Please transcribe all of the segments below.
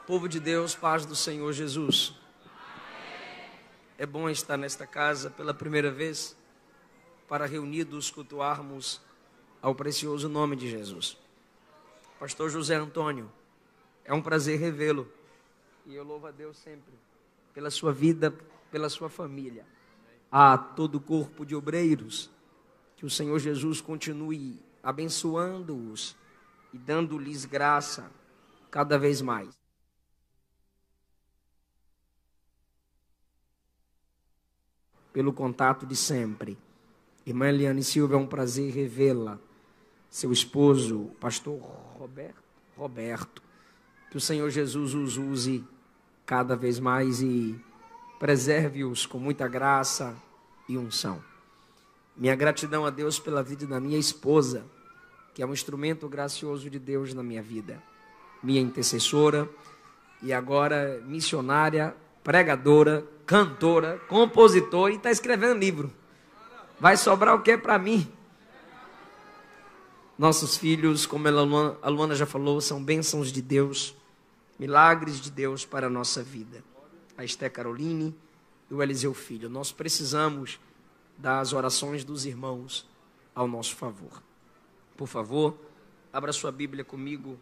Povo de Deus, paz do Senhor Jesus. É bom estar nesta casa pela primeira vez para reunidos cultuarmos ao precioso nome de Jesus. Pastor José Antônio, é um prazer revê-lo e eu louvo a Deus sempre pela sua vida, pela sua família. A todo o corpo de obreiros, que o Senhor Jesus continue abençoando-os e dando-lhes graça cada vez mais. Pelo contato de sempre. Irmã Eliane Silva, é um prazer revê-la. Seu esposo, pastor Roberto. Que o Senhor Jesus os use cada vez mais e preserve-os com muita graça e unção. Minha gratidão a Deus pela vida da minha esposa, que é um instrumento gracioso de Deus na minha vida. Minha intercessora e agora missionária, pregadora, cantora, compositora e está escrevendo livro. Vai sobrar o que para mim? Nossos filhos, como a Luana já falou, são bênçãos de Deus, milagres de Deus para a nossa vida. A Esté Caroline e o Eliseu Filho. Nós precisamos das orações dos irmãos ao nosso favor. Por favor, abra sua Bíblia comigo.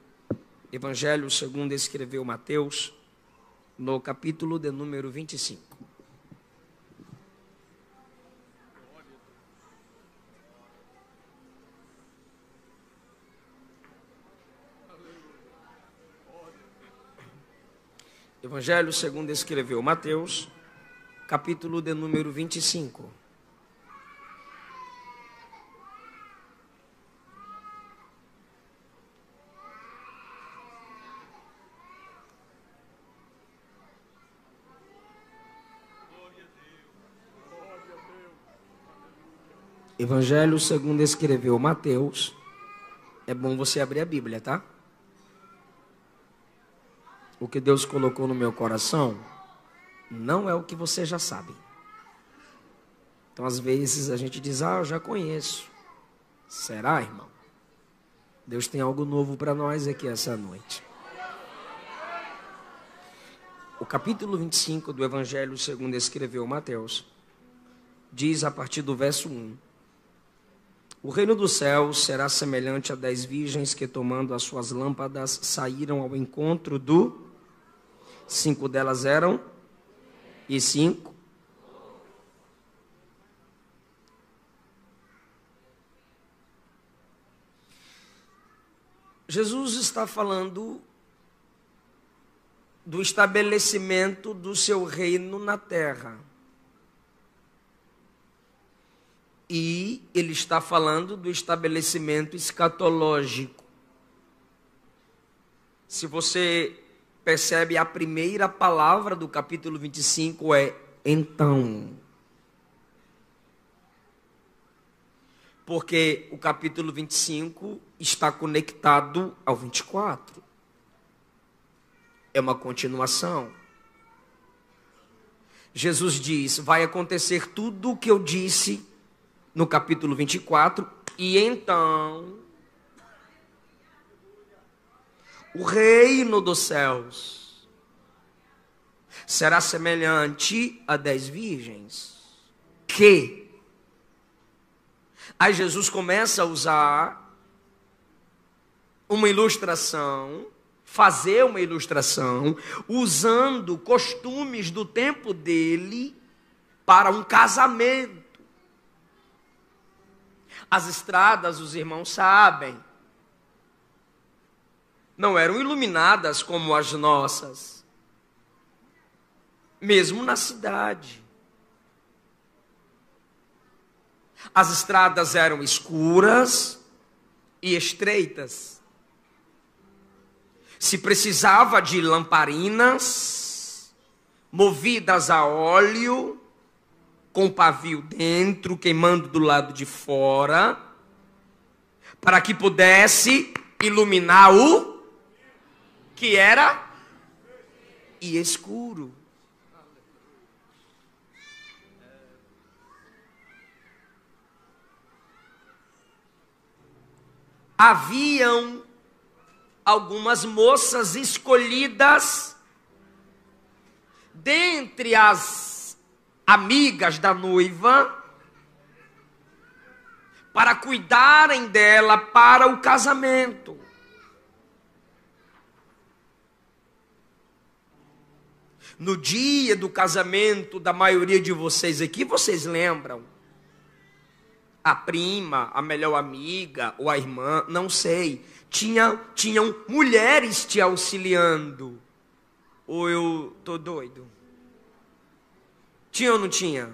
Evangelho segundo escreveu Mateus, no capítulo de número 25. Evangelho segundo escreveu Mateus, capítulo de número 25. Evangelho segundo escreveu Mateus. É bom você abrir a Bíblia, tá? O que Deus colocou no meu coração não é o que você já sabe. Então, às vezes, a gente diz, eu já conheço. Será, irmão? Deus tem algo novo para nós aqui essa noite. O capítulo 25 do Evangelho segundo escreveu Mateus diz a partir do verso 1. O reino dos céus será semelhante a 10 virgens que, tomando as suas lâmpadas, saíram ao encontro do... 5 delas eram... E 5... Jesus está falando do estabelecimento do seu reino na terra. E ele está falando do estabelecimento escatológico. Se você percebe, a primeira palavra do capítulo 25 é então. Porque o capítulo 25 está conectado ao 24. É uma continuação. Jesus diz, vai acontecer tudo o que eu disse no capítulo 24, e então o reino dos céus será semelhante a 10 virgens. Aí Jesus começa a usar uma ilustração, fazer uma ilustração, usando costumes do tempo dele para um casamento. As estradas, os irmãos sabem, não eram iluminadas como as nossas, mesmo na cidade. As estradas eram escuras e estreitas. Se precisava de lamparinas movidas a óleo, com pavio dentro, queimando do lado de fora, para que pudesse iluminar o que era e escuro. Haviam algumas moças escolhidas dentre as amigas da noiva para cuidarem dela para o casamento. No dia do casamento da maioria de vocês aqui, vocês lembram? A prima, a melhor amiga ou a irmã, não sei. Tinham mulheres te auxiliando. Ou eu tô doido? Tinha ou não tinha?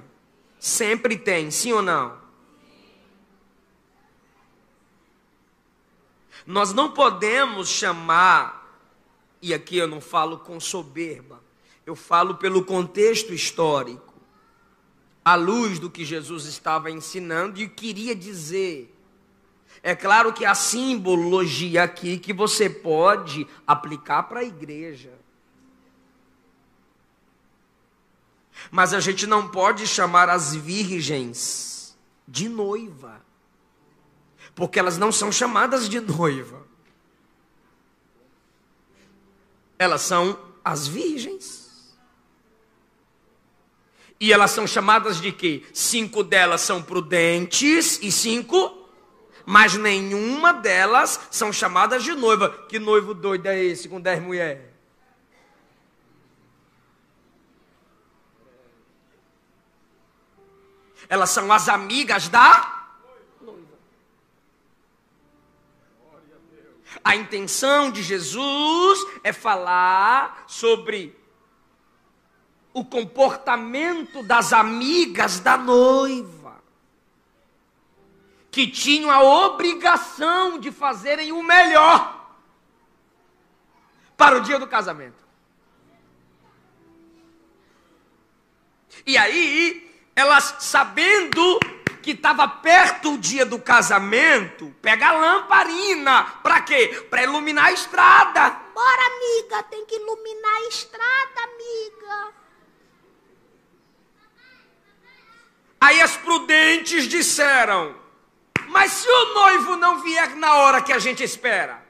Sempre tem, sim ou não? Nós não podemos chamar, e aqui eu não falo com soberba, eu falo pelo contexto histórico, à luz do que Jesus estava ensinando e queria dizer. É claro que há simbologia aqui que você pode aplicar para a igreja. Mas a gente não pode chamar as virgens de noiva, porque elas não são chamadas de noiva. Elas são as virgens. E elas são chamadas de quê? 5 delas são prudentes e 5, mas nenhuma delas são chamadas de noiva. Que noivo doido é esse com 10 mulheres? Elas são as amigas da noiva. A intenção de Jesus é falar sobre o comportamento das amigas da noiva, que tinham a obrigação de fazerem o melhor para o dia do casamento. E aí, elas, sabendo que estava perto o dia do casamento, pega a lamparina, para quê? Para iluminar a estrada. Bora, amiga, tem que iluminar a estrada, amiga. Aí as prudentes disseram: mas se o noivo não vier na hora que a gente espera?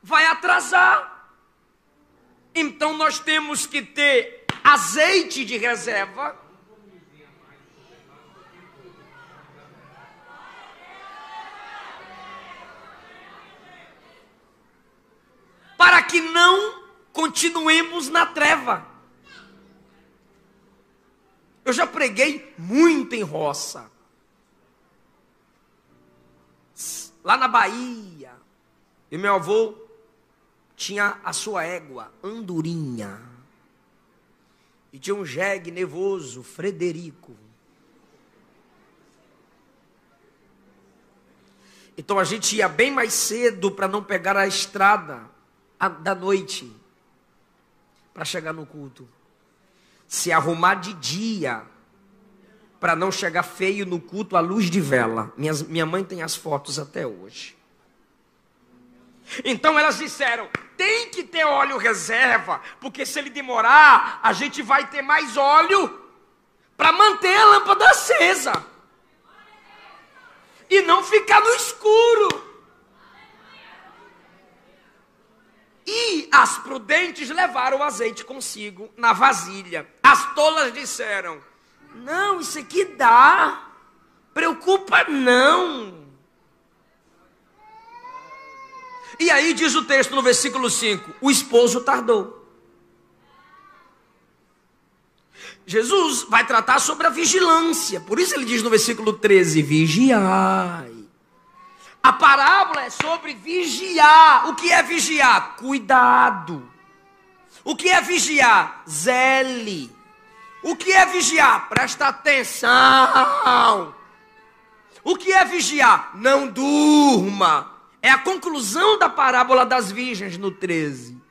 Vai atrasar. Então nós temos que ter azeite de reserva. Para que não continuemos na treva. Eu já preguei muito em roça. Lá na Bahia. E meu avô tinha a sua égua, Andorinha. E tinha um jegue nervoso, Frederico. Então a gente ia bem mais cedo para não pegar a estrada da noite, para chegar no culto. Se arrumar de dia, para não chegar feio no culto à luz de vela. Minha mãe tem as fotos até hoje. Então elas disseram: tem que ter óleo reserva, porque se ele demorar, a gente vai ter mais óleo para manter a lâmpada acesa e não ficar no escuro. E as prudentes levaram o azeite consigo na vasilha. As tolas disseram: não, isso aqui dá, preocupa não. E aí diz o texto no versículo 5, o esposo tardou. Jesus vai tratar sobre a vigilância, por isso ele diz no versículo 13, vigiai. A parábola é sobre vigiar. O que é vigiar? Cuidado. O que é vigiar? Zele. O que é vigiar? Presta atenção. O que é vigiar? Não durma. É a conclusão da parábola das virgens no 13.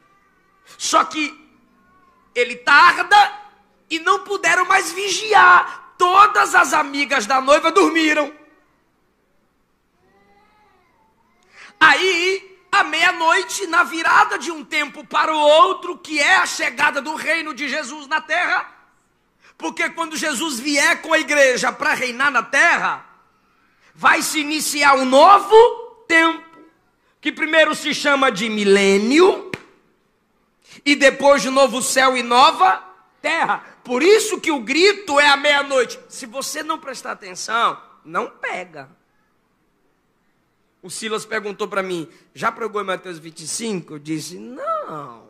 Só que ele tarda e não puderam mais vigiar. Todas as amigas da noiva dormiram. Aí, à meia-noite, na virada de um tempo para o outro, que é a chegada do reino de Jesus na terra, porque quando Jesus vier com a igreja para reinar na terra, vai se iniciar um novo tempo. que primeiro se chama de milênio, e depois de novo céu e nova terra. Por isso que o grito é à meia-noite. Se você não prestar atenção, não pega. O Silas perguntou para mim, já pregou em Mateus 25? Eu disse, não.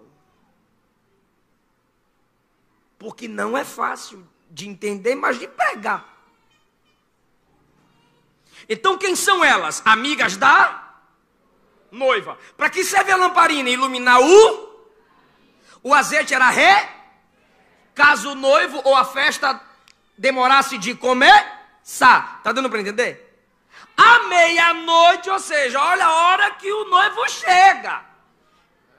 Porque não é fácil de entender, mas de pregar. Então quem são elas? Amigas da noiva. Para que serve a lamparina? Iluminar o azeite era caso o noivo ou a festa demorasse de começar. Está dando para entender? À meia-noite, ou seja, olha a hora que o noivo chega.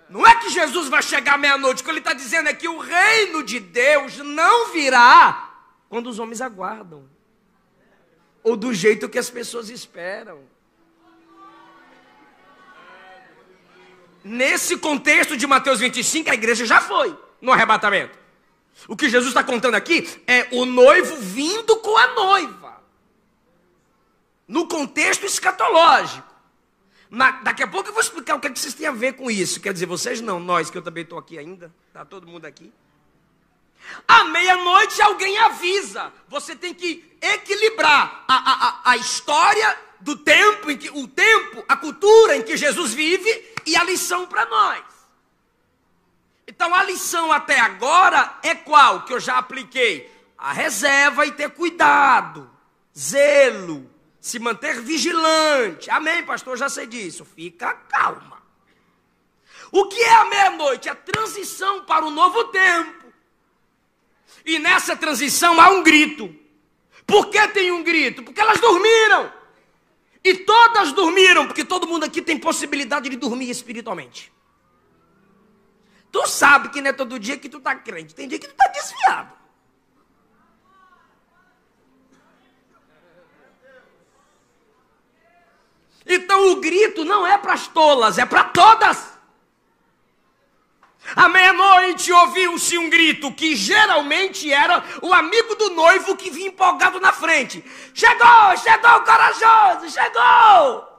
Não é que Jesus vai chegar à meia-noite. O que ele está dizendo é que o reino de Deus não virá quando os homens aguardam. Ou do jeito que as pessoas esperam. Nesse contexto de Mateus 25, a igreja já foi no arrebatamento. O que Jesus está contando aqui é o noivo vindo com a noiva. No contexto escatológico. Daqui a pouco eu vou explicar o que vocês têm a ver com isso. Quer dizer, vocês não, nós, que eu também estou aqui ainda. Está todo mundo aqui. À meia-noite alguém avisa. Você tem que equilibrar a história do tempo, a cultura em que Jesus vive e a lição para nós. Então a lição até agora é qual? Que eu já apliquei. A reserva e ter cuidado, zelo, se manter vigilante. Amém, pastor? Eu já sei disso. Fica calma. O que é a meia-noite? A transição para o novo tempo. E nessa transição há um grito. Por que tem um grito? Porque elas dormiram. E todas dormiram, porque todo mundo aqui tem possibilidade de dormir espiritualmente. Tu sabe que não é todo dia que tu está crente. Tem dia que tu está desviado. Então o grito não é para as tolas, é para todas. À meia-noite ouviu-se um grito que geralmente era o amigo do noivo que vinha empolgado na frente. Chegou, chegou o corajoso, chegou!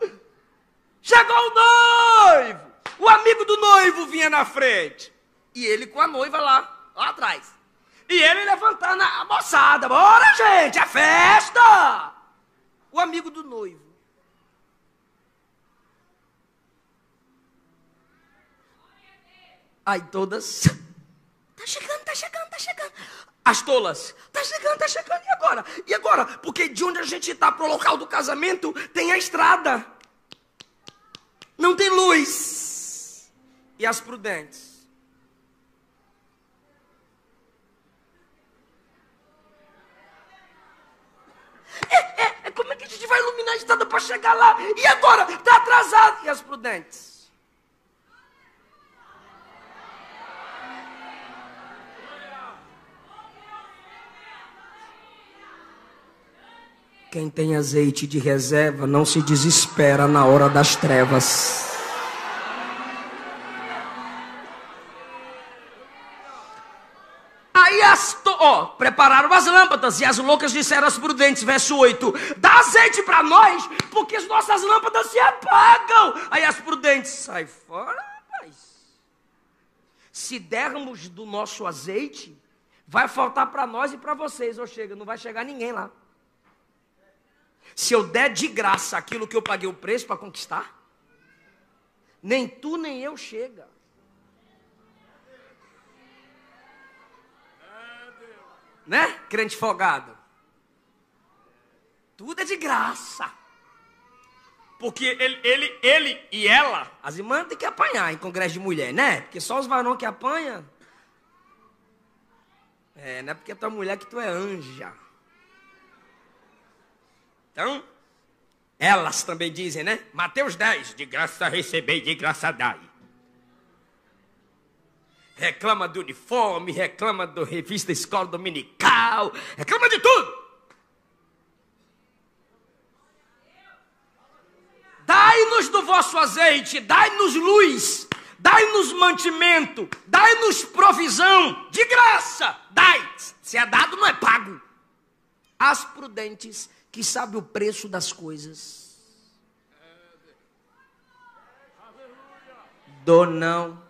Chegou o noivo! O amigo do noivo vinha na frente. E ele com a noiva lá atrás. E ele levantando a moçada. Bora, gente, é festa! O amigo do noivo. Aí todas, tá chegando, tá chegando, tá chegando. As tolas, tá chegando, e agora? E agora? Porque de onde a gente está para o local do casamento, tem a estrada. Não tem luz. E as prudentes? Como é que a gente vai iluminar a estrada para chegar lá? E agora? Está atrasado. E as prudentes? Quem tem azeite de reserva não se desespera na hora das trevas. Aí prepararam as lâmpadas e as loucas disseram às prudentes, verso 8, dá azeite para nós, porque as nossas lâmpadas se apagam. Aí as prudentes, sai fora, rapaz. Se dermos do nosso azeite, vai faltar para nós e para vocês. Ou chega, não vai chegar ninguém lá. Se eu der de graça aquilo que eu paguei o preço para conquistar, nem tu nem eu chega. Né, crente folgado? Tudo é de graça. Porque ele e ela, as irmãs têm que apanhar em congresso de mulher, né? Porque só os varões que apanham. Não é porque tu é mulher que tu é anja. Então, elas também dizem, né? Mateus 10, de graça recebei, de graça dai. Reclama do uniforme, reclama da revista Escola Dominical, reclama de tudo. Dai-nos do vosso azeite, dai-nos luz, dai-nos mantimento, dai-nos provisão, de graça, dai. Se é dado, não é pago. As prudentes que sabe o preço das coisas. Dou não.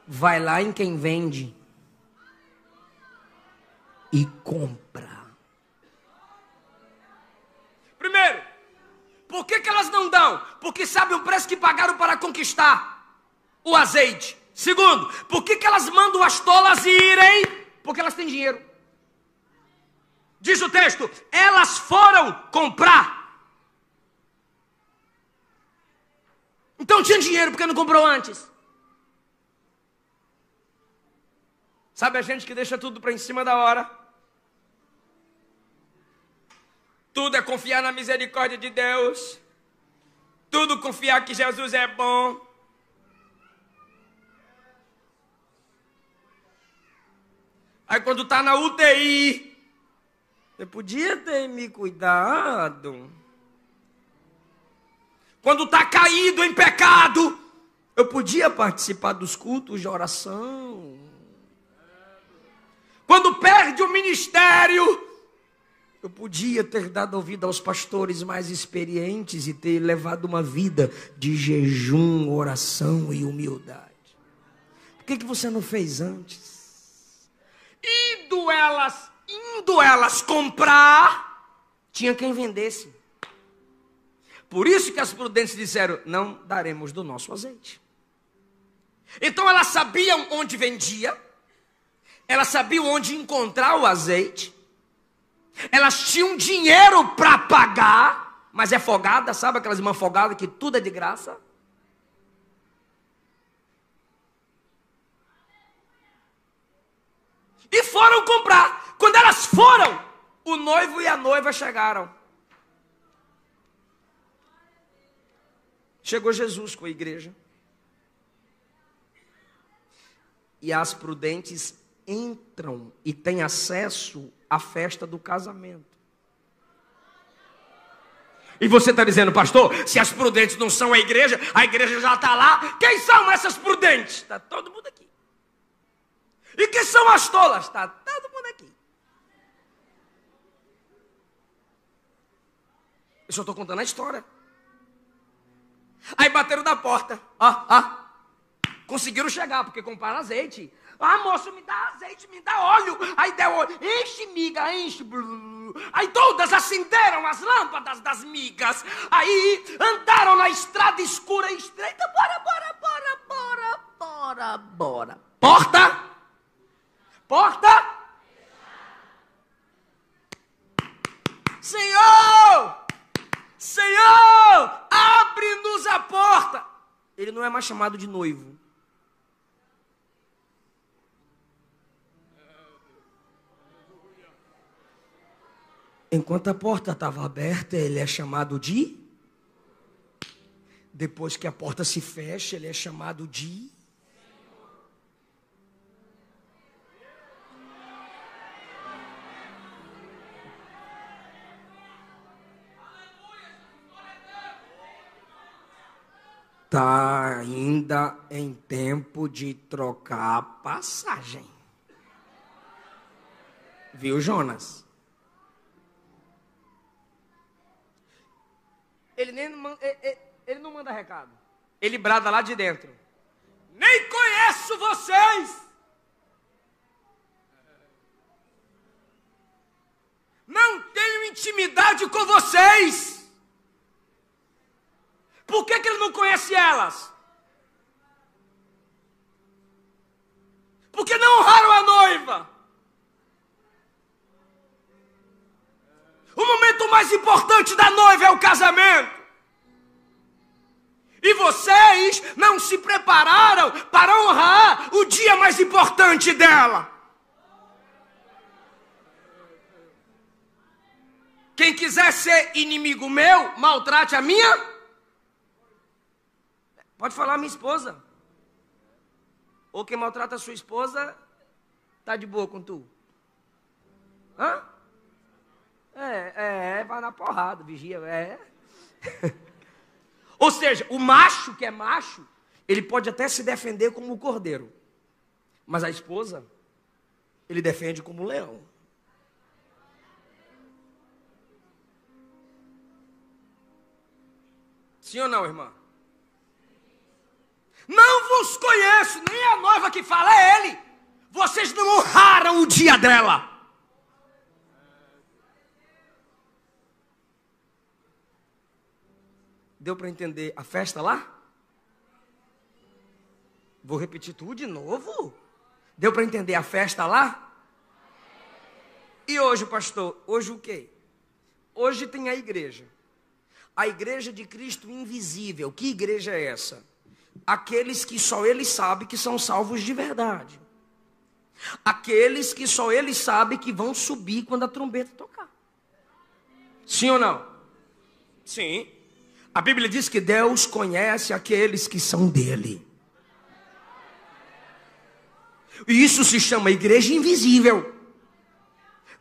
Vai lá em quem vende e compra. Primeiro, por que elas não dão? Porque sabem o preço que pagaram para conquistar o azeite. Segundo, por que elas mandam as tolas irem? Porque elas têm dinheiro. Diz o texto, elas foram comprar. Então tinha dinheiro, porque não comprou antes? Sabe a gente que deixa tudo para em cima da hora? Tudo é confiar na misericórdia de Deus. Tudo confiar que Jesus é bom. Aí quando está na UTI, eu podia ter me cuidado. Quando está caído em pecado, eu podia participar dos cultos de oração. Quando perde o ministério, eu podia ter dado ouvido aos pastores mais experientes e ter levado uma vida de jejum, oração e humildade. Por que você não fez antes? Indo elas comprar, tinha quem vendesse. Por isso que as prudentes disseram, não daremos do nosso azeite. Então elas sabiam onde vendia, elas sabiam onde encontrar o azeite, elas tinham dinheiro para pagar, mas é folgada, sabe aquelas irmãs folgadas que tudo é de graça? E foram comprar. Quando elas foram, o noivo e a noiva chegaram. Chegou Jesus com a igreja. E as prudentes entram e têm acesso à festa do casamento. E você está dizendo, pastor, se as prudentes não são a igreja já está lá. Quem são essas prudentes? Está todo mundo aqui. E quem são as tolas? Está todo mundo aqui. Eu só estou contando a história. Aí bateram na porta. Conseguiram chegar, porque compraram azeite. Moço, me dá azeite, me dá óleo. Aí deu óleo. Enche, miga, enche. Aí todas acenderam as lâmpadas das migas. Aí andaram na estrada escura e estreita. Bora. Porta. Senhor, abre-nos a porta. Ele não é mais chamado de noivo. Enquanto a porta estava aberta, ele é chamado de... Depois que a porta se fecha, ele é chamado de... Está ainda em tempo de trocar a passagem. Viu, Jonas? Ele não manda recado. Ele brada lá de dentro. Nem conheço vocês. Não tenho intimidade com vocês. Por que ele não conhece elas? Porque não honraram a noiva. O momento mais importante da noiva é o casamento. E vocês não se prepararam para honrar o dia mais importante dela. Quem quiser ser inimigo meu, maltrate a minha... Pode falar minha esposa. Ou quem maltrata a sua esposa, tá de boa com tu. Vai na porrada, vigia, Ou seja, o macho que é macho, ele pode até se defender como o cordeiro. Mas a esposa, ele defende como o leão. Sim ou não, irmã? Não vos conheço, nem a noiva que fala é ele. Vocês não honraram o dia dela. Deu para entender a festa lá? Vou repetir tudo de novo? Deu para entender a festa lá? E hoje, pastor? Hoje o quê? Hoje tem a igreja. A igreja de Cristo invisível. Que igreja é essa? Aqueles que só Ele sabe que são salvos de verdade. Aqueles que só Ele sabe que vão subir quando a trombeta tocar. Sim ou não? Sim. A Bíblia diz que Deus conhece aqueles que são dele. E isso se chama igreja invisível.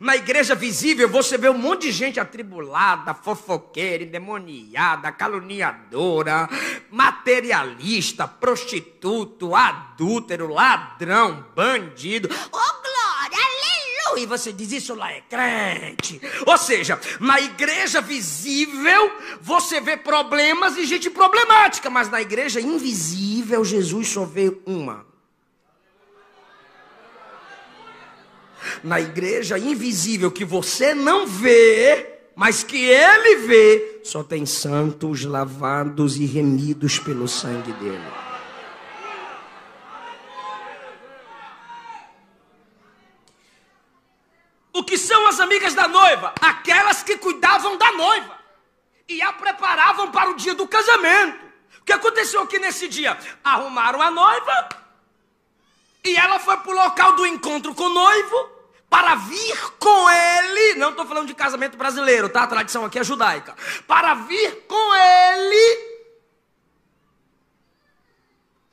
Na igreja visível você vê um monte de gente atribulada, fofoqueira, endemoniada, caluniadora, materialista, prostituto, adúltero, ladrão, bandido. Oh, glória, aleluia! E você diz, isso lá é crente. Ou seja, na igreja visível você vê problemas e gente problemática, mas na igreja invisível Jesus só vê uma. Na igreja invisível que você não vê, mas que Ele vê, só tem santos lavados e remidos pelo sangue dele. O que são as amigas da noiva? Aquelas que cuidavam da noiva e a preparavam para o dia do casamento. O que aconteceu aqui nesse dia? Arrumaram a noiva e ela foi para o local do encontro com o noivo para vir com ele. Não estou falando de casamento brasileiro, tá? A tradição aqui é judaica. Para vir com ele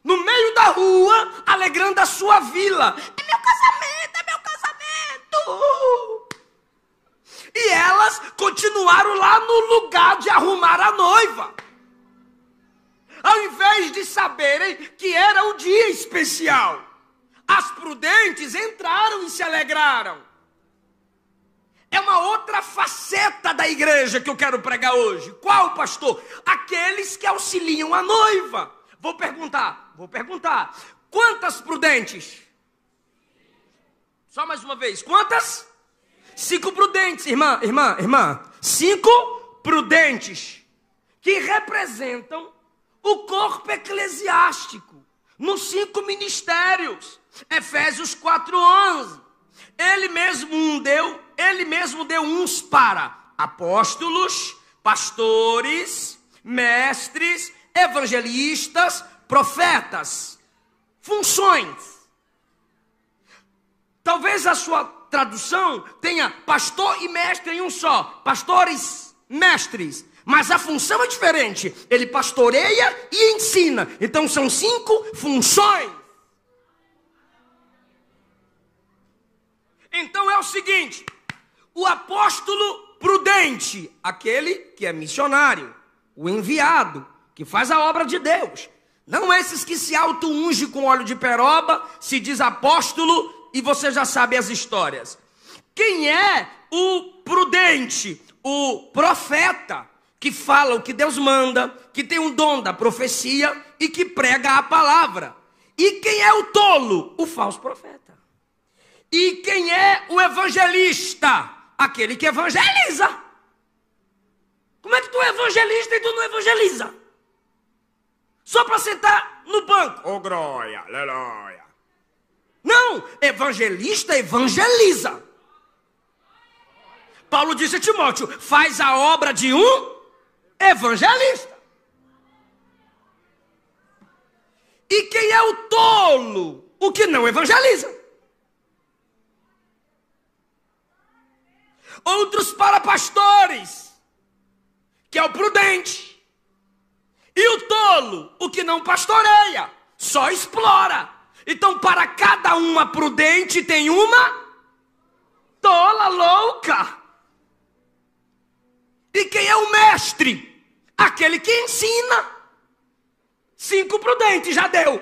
no meio da rua, alegrando a sua vila. É meu casamento, é meu casamento. E elas continuaram lá no lugar de arrumar a noiva, ao invés de saberem que era um dia especial. As prudentes entraram e se alegraram. É uma outra faceta da igreja que eu quero pregar hoje. Qual, pastor? Aqueles que auxiliam a noiva. Vou perguntar. Quantas prudentes? Só mais uma vez. Quantas? 5 prudentes, irmã. 5 prudentes que representam o corpo eclesiástico nos 5 ministérios. Efésios 4:11. Ele mesmo deu uns para apóstolos, pastores, mestres, evangelistas, profetas. Funções. Talvez a sua tradução tenha pastor e mestre em um só. Pastores, mestres. Mas a função é diferente. Ele pastoreia e ensina. Então são 5 funções. Então é o seguinte: o apóstolo prudente, aquele que é missionário, o enviado, que faz a obra de Deus. Não esses que se auto-unge com óleo de peroba, se diz apóstolo e você já sabe as histórias. Quem é o prudente? O profeta, que fala o que Deus manda, que tem um dom da profecia e que prega a palavra. E quem é o tolo? O falso profeta. E quem é o evangelista? Aquele que evangeliza. Como é que tu é evangelista e tu não evangeliza? Só para sentar no banco. Oh, glória, aleluia. Não, evangelista evangeliza. Paulo disse a Timóteo, faz a obra de um evangelista. E quem é o tolo? O que não evangeliza. Outros para pastores, que é o prudente. E o tolo, o que não pastoreia, só explora. Então para cada uma prudente tem uma tola louca. E quem é o mestre? Aquele que ensina. 5 prudentes, já deu.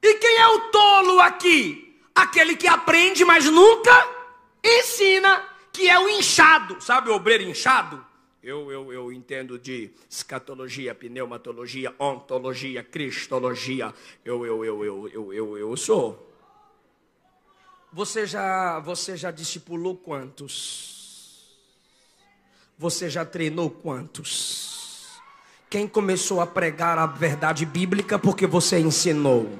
E quem é o tolo aqui? Aquele que aprende, mas nunca ensina. Que é o inchado. Sabe o obreiro inchado? Eu entendo de escatologia, pneumatologia, ontologia, cristologia. Eu sou. Você já discipulou quantos? Você já treinou quantos? Quem começou a pregar a verdade bíblica porque você ensinou?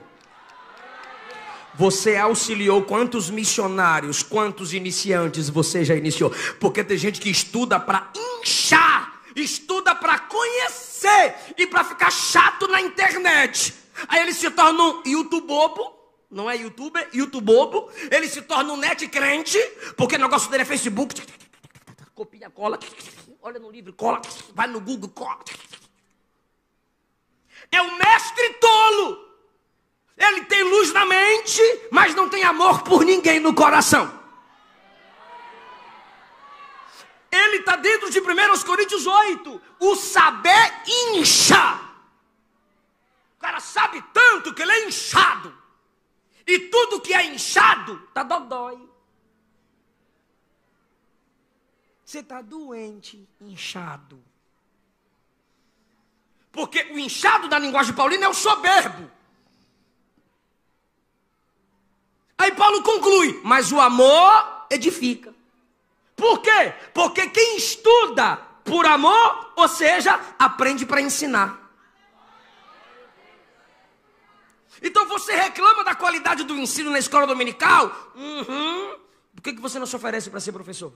Você auxiliou quantos missionários, quantos iniciantes você já iniciou? Porque tem gente que estuda para inchar, estuda para conhecer e para ficar chato na internet. Aí ele se torna um youtubobo, não é youtuber, youtubobo. Ele se torna um net crente, porque o negócio dele é Facebook. Copia, cola, olha no livro, cola, vai no Google, cola. É um mestre tolo. Ele tem luz na mente, mas não tem amor por ninguém no coração. Ele está dentro de 1 Coríntios 8. O saber incha. O cara sabe tanto que ele é inchado. E tudo que é inchado está dodói. Você está doente, inchado. Porque o inchado da linguagem paulina é o soberbo. Aí Paulo conclui, mas o amor edifica. Por quê? Porque quem estuda por amor, ou seja, aprende para ensinar. Então você reclama da qualidade do ensino na escola dominical? Por que você não se oferece para ser professor?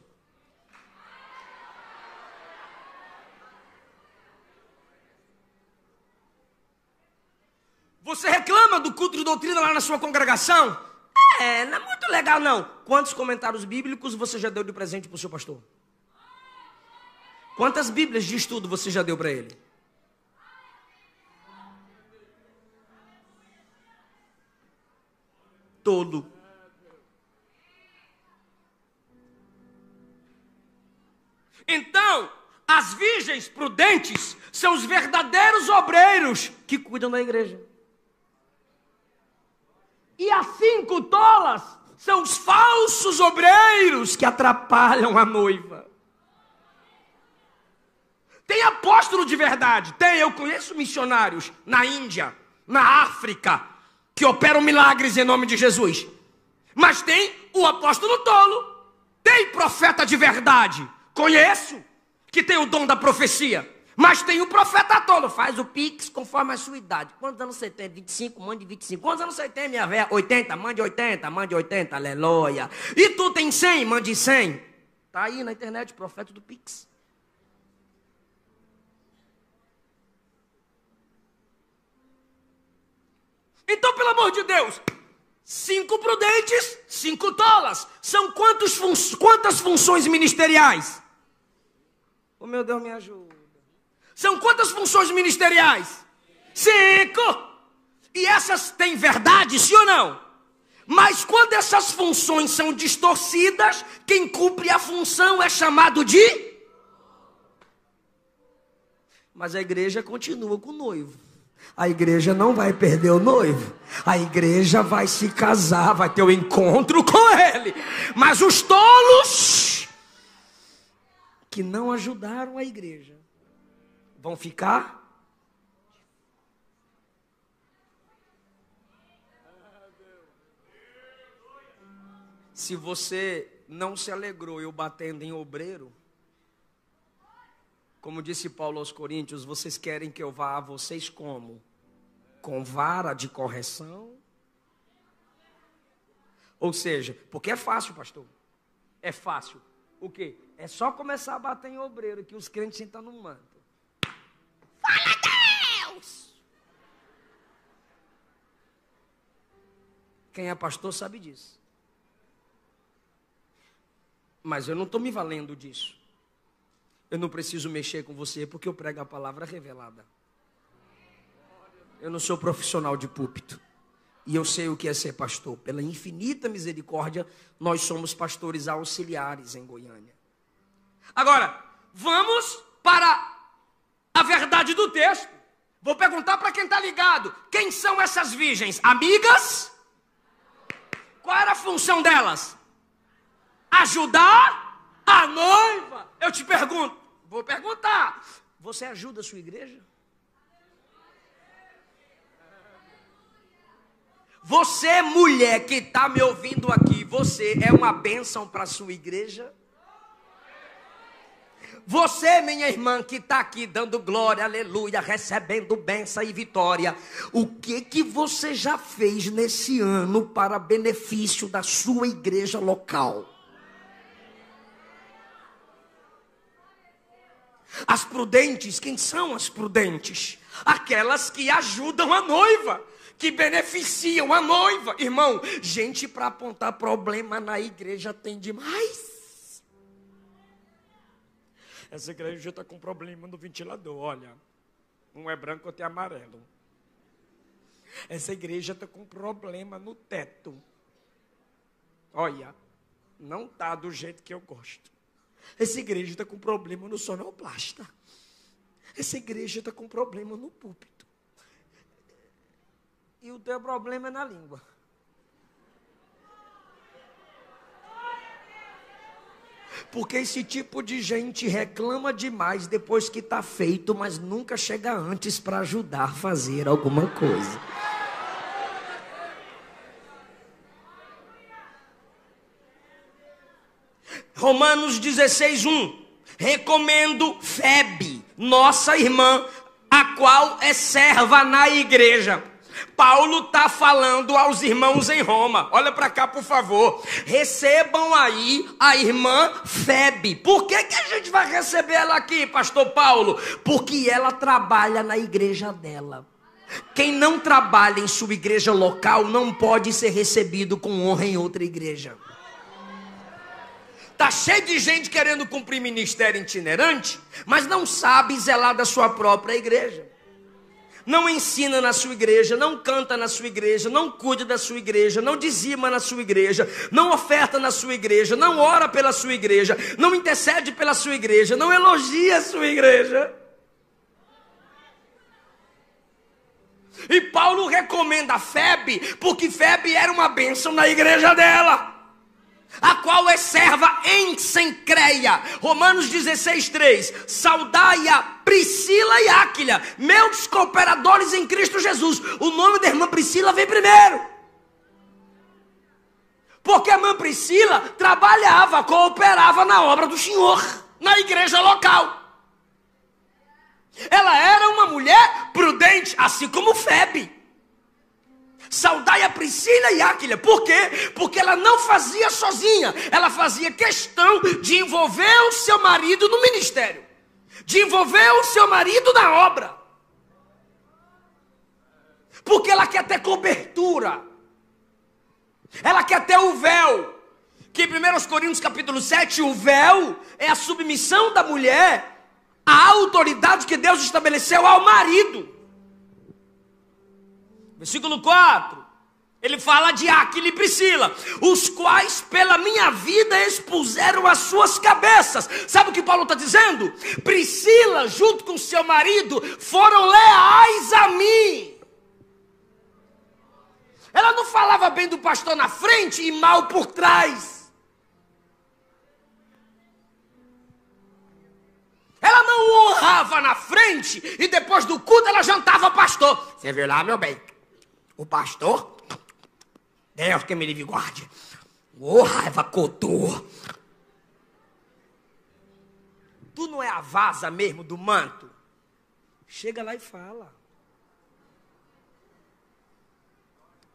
Você reclama do culto de doutrina lá na sua congregação? Não é muito legal não. Quantos comentários bíblicos você já deu de presente para o seu pastor? Quantas bíblias de estudo você já deu para ele? Todo. Então, as virgens prudentes são os verdadeiros obreiros que cuidam da igreja. E as 5 tolas são os falsos obreiros que atrapalham a noiva. Tem apóstolo de verdade? Tem, eu conheço missionários na Índia, na África, que operam milagres em nome de Jesus. Mas tem o apóstolo tolo. Tem profeta de verdade? Conheço, que tem o dom da profecia. Mas tem o profeta tolo, faz o pix conforme a sua idade. Quantos anos você tem? 25, mande 25. Quantos anos você tem, minha velha? 80, mande 80, mande 80, aleluia. E tu tem 100, mande 100. Tá aí na internet, profeta do pix. Então, pelo amor de Deus, 5 prudentes, 5 tolas. São quantas funções ministeriais? Oh, meu Deus, me ajuda. São quantas funções ministeriais? 5. E essas têm verdade, sim ou não? Mas quando essas funções são distorcidas, quem cumpre a função é chamado de... Mas a igreja continua com o noivo. A igreja não vai perder o noivo. A igreja vai se casar, vai ter um encontro com ele. Mas os tolos que não ajudaram a igreja vão ficar. Se você não se alegrou eu batendo em obreiro, como disse Paulo aos Coríntios, vocês querem que eu vá a vocês como? Com vara de correção? Ou seja, porque é fácil, pastor. É fácil. O quê? É só começar a bater em obreiro que os crentes sentam no manto. Fala, Deus! Quem é pastor sabe disso. Mas eu não estou me valendo disso. Eu não preciso mexer com você porque eu prego a palavra revelada. Eu não sou profissional de púlpito. E eu sei o que é ser pastor. Pela infinita misericórdia, nós somos pastores auxiliares em Goiânia. Agora, vamos para a verdade do texto. Vou perguntar para quem está ligado. Quem são essas virgens? Amigas? Qual era a função delas? Ajudar a noiva. Eu te pergunto, Vou perguntar. Você ajuda a sua igreja? Você, mulher que está me ouvindo aqui, você é uma bênção para a sua igreja? Você, minha irmã, que está aqui dando glória, aleluia, recebendo bênção e vitória, o que você já fez nesse ano para benefício da sua igreja local? As prudentes, quem são as prudentes? Aquelas que ajudam a noiva, que beneficiam a noiva. Irmão, gente para apontar problema na igreja tem demais. Essa igreja está com problema no ventilador, olha. Um é branco, outro é amarelo. Essa igreja está com problema no teto. Olha, não está do jeito que eu gosto. Essa igreja está com problema no sonoplasta. Essa igreja está com problema no púlpito. E o teu problema é na língua. Porque esse tipo de gente reclama demais depois que está feito, mas nunca chega antes para ajudar a fazer alguma coisa. Romanos 16:1. Recomendo Febe, nossa irmã, a qual é serva na igreja. Paulo está falando aos irmãos em Roma. Olha para cá, por favor. Recebam aí a irmã Febe. Por que a gente vai receber ela aqui, pastor Paulo? Porque ela trabalha na igreja dela. Quem não trabalha em sua igreja local não pode ser recebido com honra em outra igreja. Está cheio de gente querendo cumprir ministério itinerante, mas não sabe zelar da sua própria igreja. Não ensina na sua igreja, não canta na sua igreja, não cuida da sua igreja, não dizima na sua igreja, não oferta na sua igreja, não ora pela sua igreja, não intercede pela sua igreja, não elogia a sua igreja. E Paulo recomenda a Febe, porque Febe era uma bênção na igreja dela, a qual é serva em Cencreia. Romanos 16:3. Saudai a Priscila e Áquila, meus cooperadores em Cristo Jesus. O nome da irmã Priscila vem primeiro, porque a irmã Priscila trabalhava, cooperava na obra do Senhor, na igreja local. Ela era uma mulher prudente, assim como Febe. Saudai a Priscila e Áquila. Por quê? Porque ela não fazia sozinha. Ela fazia questão de envolver o seu marido no ministério, de envolver o seu marido na obra, porque ela quer ter cobertura, ela quer ter o véu. Que em 1 Coríntios capítulo 7, o véu é a submissão da mulher à autoridade que Deus estabeleceu ao marido. Versículo 4, ele fala de Áquila e Priscila, os quais pela minha vida expuseram as suas cabeças. Sabe o que Paulo está dizendo? Priscila, junto com seu marido, foram leais a mim. Ela não falava bem do pastor na frente e mal por trás. Ela não honrava na frente e depois do culto ela jantava pastor. Você viu lá, meu bem? O pastor, Deus que me livre e guarde. Ô, raiva cotou. Tu não é a vaza mesmo do manto? Chega lá e fala.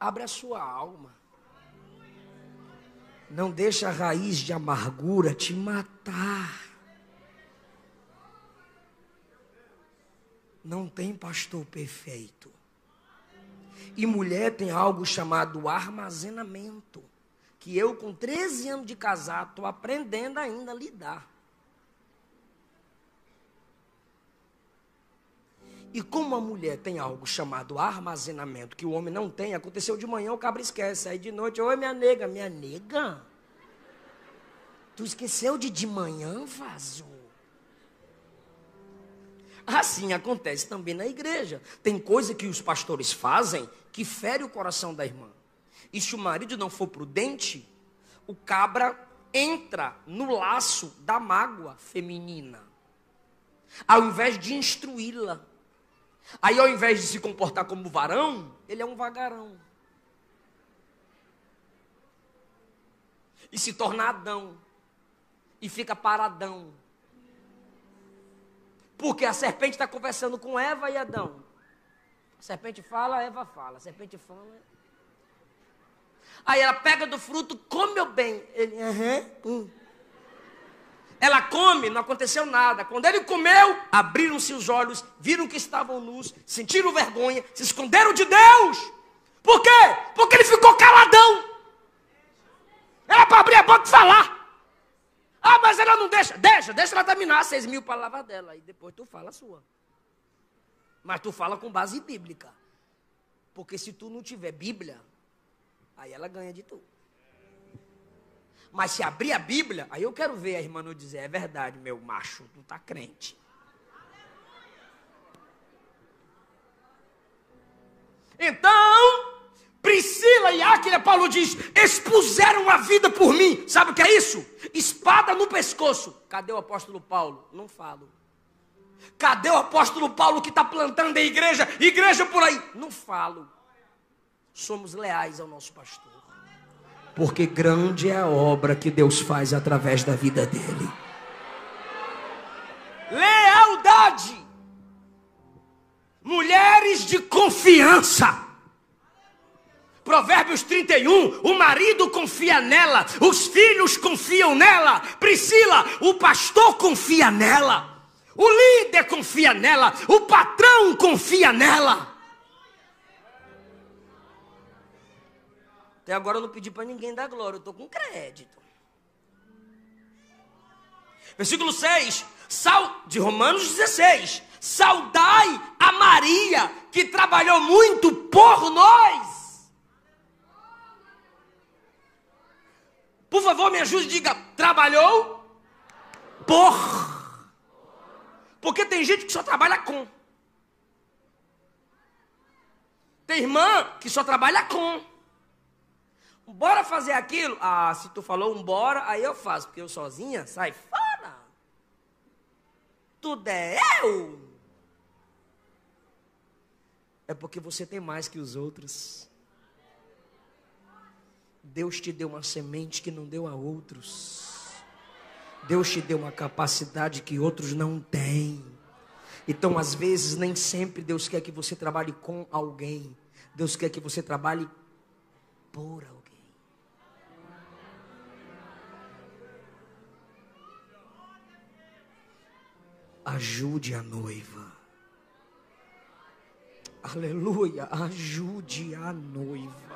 Abre a sua alma. Não deixa a raiz de amargura te matar. Não tem pastor perfeito. E mulher tem algo chamado armazenamento, que eu com 13 anos de casado estou aprendendo ainda a lidar. E como a mulher tem algo chamado armazenamento, que o homem não tem, aconteceu de manhã, o cabra esquece, aí de noite, oi minha nega, tu esqueceu de manhã, vazou. Assim acontece também na igreja. Tem coisa que os pastores fazem que fere o coração da irmã. E se o marido não for prudente, o cabra entra no laço da mágoa feminina. ao invés de instruí-la. Aí, ao invés de se comportar como varão, ele é um vagarão. E se torna Adão. E fica paradão. Porque a serpente está conversando com Eva e Adão. A serpente fala, a Eva fala. A serpente fala. Aí ela pega do fruto, come o bem. Ele, Ela come, não aconteceu nada. Quando ele comeu, abriram-se os olhos, viram que estavam nus, sentiram vergonha, se esconderam de Deus. Por quê? Porque ele ficou caladão. Era para abrir a boca e falar. Ah, mas ela não deixa. Deixa ela terminar 6.000 palavras dela. E depois tu fala a sua. Mas tu fala com base bíblica. Porque se tu não tiver Bíblia, aí ela ganha de tu. Mas se abrir a Bíblia, aí eu quero ver a irmã não dizer, é verdade, meu macho, tu tá crente. Então, Priscila e Áquila, Paulo diz, expuseram a vida por mim. Sabe o que é isso? Espada no pescoço. Cadê o apóstolo Paulo? Não falo. Cadê o apóstolo Paulo que está plantando a igreja por aí? Não falo. Somos leais ao nosso pastor. Porque grande é a obra que Deus faz através da vida dele. Lealdade. Mulheres de confiança. Provérbios 31, o marido confia nela, os filhos confiam nela. Priscila, o pastor confia nela. O líder confia nela, o patrão confia nela. Até agora eu não pedi para ninguém dar glória, eu estou com crédito. Versículo 6, de Romanos 16. Saudai a Maria, que trabalhou muito por nós. Por favor, me ajude e diga, trabalhou por. Porque tem gente que só trabalha com. Tem irmã que só trabalha com. Bora fazer aquilo? Ah, se tu falou bora, aí eu faço. Porque eu sozinha, sai fora. Tudo é eu. É porque você tem mais que os outros. Deus te deu uma semente que não deu a outros. Deus te deu uma capacidade que outros não têm. Então, às vezes, nem sempre Deus quer que você trabalhe com alguém. Deus quer que você trabalhe por alguém. Ajude a noiva. Aleluia, ajude a noiva.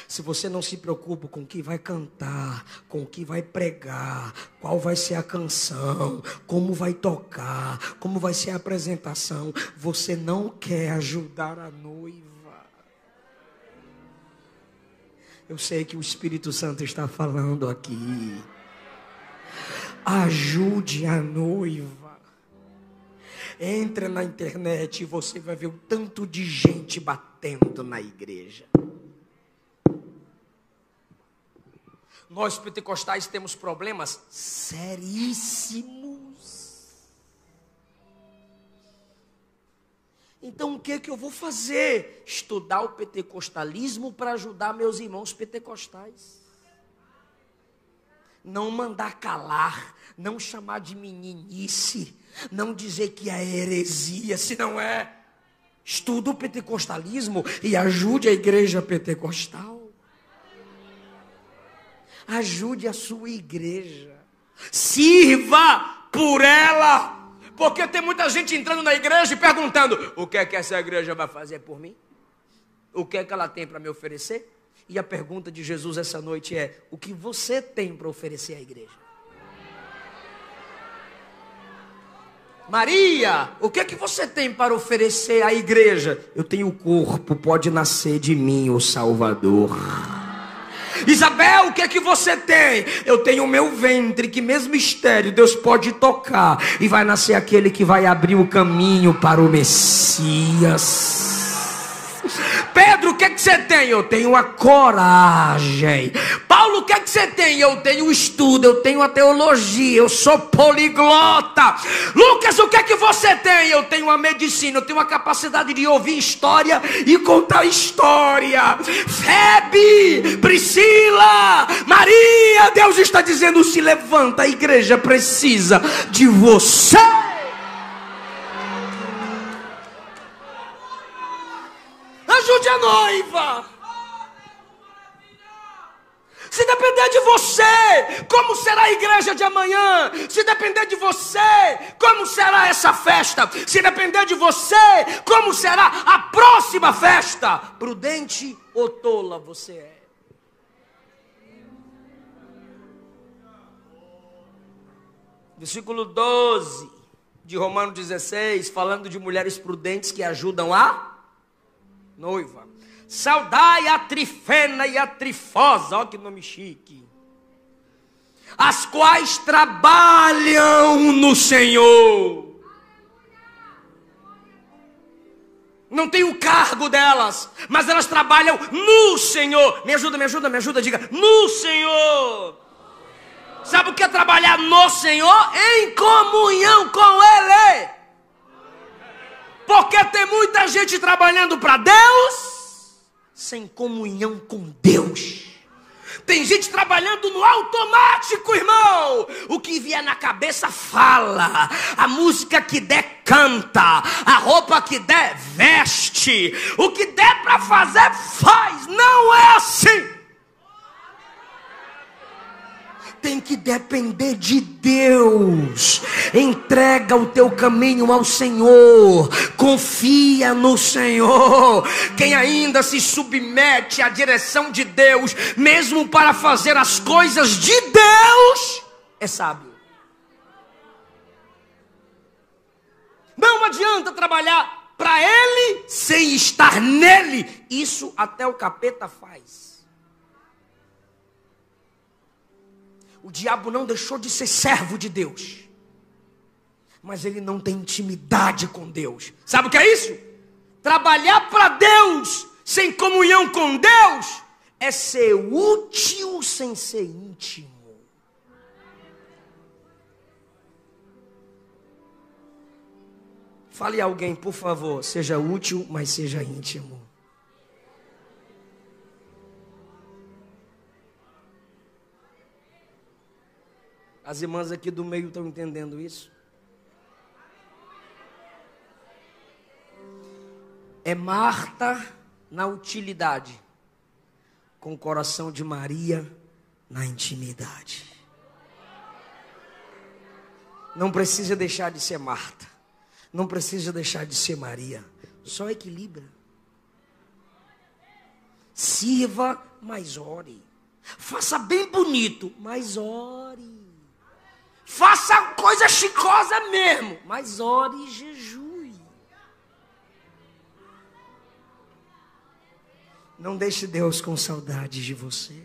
Se você não se preocupa com o que vai cantar, com o que vai pregar, qual vai ser a canção, como vai tocar, como vai ser a apresentação, você não quer ajudar a noiva. Eu sei que o Espírito Santo está falando aqui. Ajude a noiva. Entra na internet e você vai ver o tanto de gente batendo na igreja. Nós pentecostais temos problemas seríssimos. Então o que é que eu vou fazer? Estudar o pentecostalismo para ajudar meus irmãos pentecostais. Não mandar calar, não chamar de meninice, não dizer que é heresia, se não é. Estuda o pentecostalismo e ajude a igreja pentecostal. Ajude a sua igreja. Sirva por ela. Porque tem muita gente entrando na igreja e perguntando: o que é que essa igreja vai fazer por mim? O que é que ela tem para me oferecer? E a pergunta de Jesus essa noite é: o que você tem para oferecer à igreja? Maria, o que é que você tem para oferecer à igreja? Eu tenho o corpo, pode nascer de mim o Salvador. Isabel, o que é que você tem? Eu tenho o meu ventre, que mesmo estéril, Deus pode tocar, e vai nascer aquele que vai abrir o caminho para o Messias. Pedro, o que você tem? Eu tenho a coragem. Paulo, o que você tem? Eu tenho o estudo, eu tenho a teologia, eu sou poliglota. Lucas, o que você tem? Eu tenho a medicina, eu tenho a capacidade de ouvir história e contar história. Febe, Priscila, Maria, Deus está dizendo: se levanta, a igreja precisa de você. Ajude a noiva. Se depender de você, como será a igreja de amanhã? Se depender de você, como será essa festa? Se depender de você, como será a próxima festa? Prudente ou tola você é? Versículo 12 de Romanos 16, falando de mulheres prudentes que ajudam a noiva. Saudai a Trifena e a Trifosa, olha que nome chique, as quais trabalham no Senhor. Não tem o cargo delas, mas elas trabalham no Senhor. Me ajuda, diga: no Senhor. Sabe o que é trabalhar no Senhor? Em comunhão com Ele. Porque tem muita gente trabalhando para Deus sem comunhão com Deus. Tem gente trabalhando no automático, irmão. O que vier na cabeça fala, a música que der canta, a roupa que der veste, o que der para fazer faz. Não é assim. Tem que depender de Deus. Entrega o teu caminho ao Senhor. Confia no Senhor. Quem ainda se submete à direção de Deus, mesmo para fazer as coisas de Deus, é sábio. Não adianta trabalhar para Ele sem estar nele. Isso até o capeta faz. O diabo não deixou de ser servo de Deus, mas ele não tem intimidade com Deus. Sabe o que é isso? Trabalhar para Deus sem comunhão com Deus é ser útil sem ser íntimo. Fale a alguém, por favor: seja útil, mas seja íntimo. As irmãs aqui do meio estão entendendo isso? É Marta na utilidade, com o coração de Maria na intimidade. Não precisa deixar de ser Marta, não precisa deixar de ser Maria, só equilibra. Sirva, mas ore. Faça bem bonito, mas ore. Faça coisa chicosa mesmo, mas ore e jejue. Não deixe Deus com saudades de você.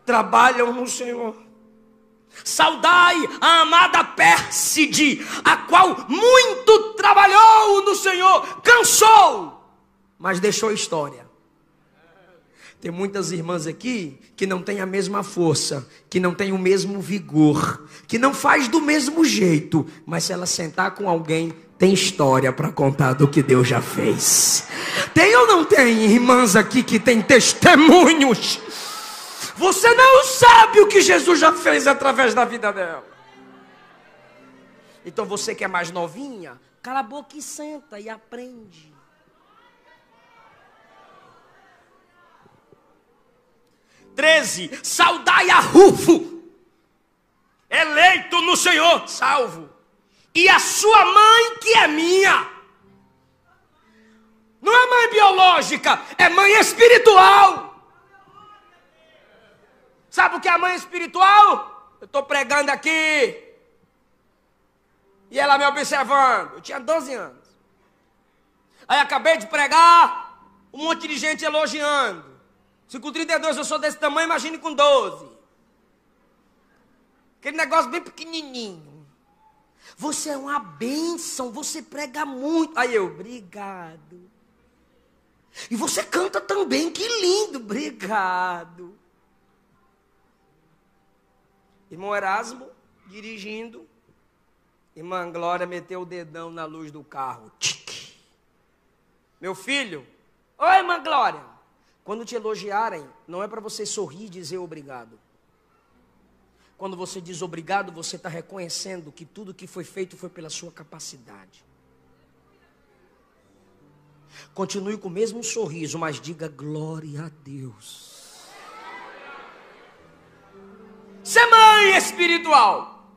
Trabalham no Senhor. Saudai a amada Pérside, a qual muito trabalhou no Senhor, cansou, mas deixou história. Tem muitas irmãs aqui que não têm a mesma força, que não têm o mesmo vigor, que não faz do mesmo jeito, mas se ela sentar com alguém, tem história para contar do que Deus já fez. Tem ou não tem irmãs aqui que têm testemunhos? Você não sabe o que Jesus já fez através da vida dela. Então você que é mais novinha, cala a boca e senta e aprende. 13, saudai a Rufo, eleito no Senhor, salvo, e a sua mãe que é minha. Não é mãe biológica, é mãe espiritual. Sabe o que é a mãe espiritual? Eu estou pregando aqui, e ela me observando. Eu tinha 12 anos. Aí acabei de pregar, um monte de gente elogiando. Se com 32 eu sou desse tamanho, imagine com 12. Aquele negócio bem pequenininho. Você é uma bênção, você prega muito. Aí eu, obrigado. E você canta também, que lindo, obrigado. Irmão Erasmo, dirigindo. Irmã Glória meteu o dedão na luz do carro. Tic. Meu filho, oi, irmã Glória. Quando te elogiarem, não é para você sorrir e dizer obrigado. Quando você diz obrigado, você está reconhecendo que tudo que foi feito foi pela sua capacidade. Continue com o mesmo sorriso, mas diga glória a Deus. Você é mãe espiritual.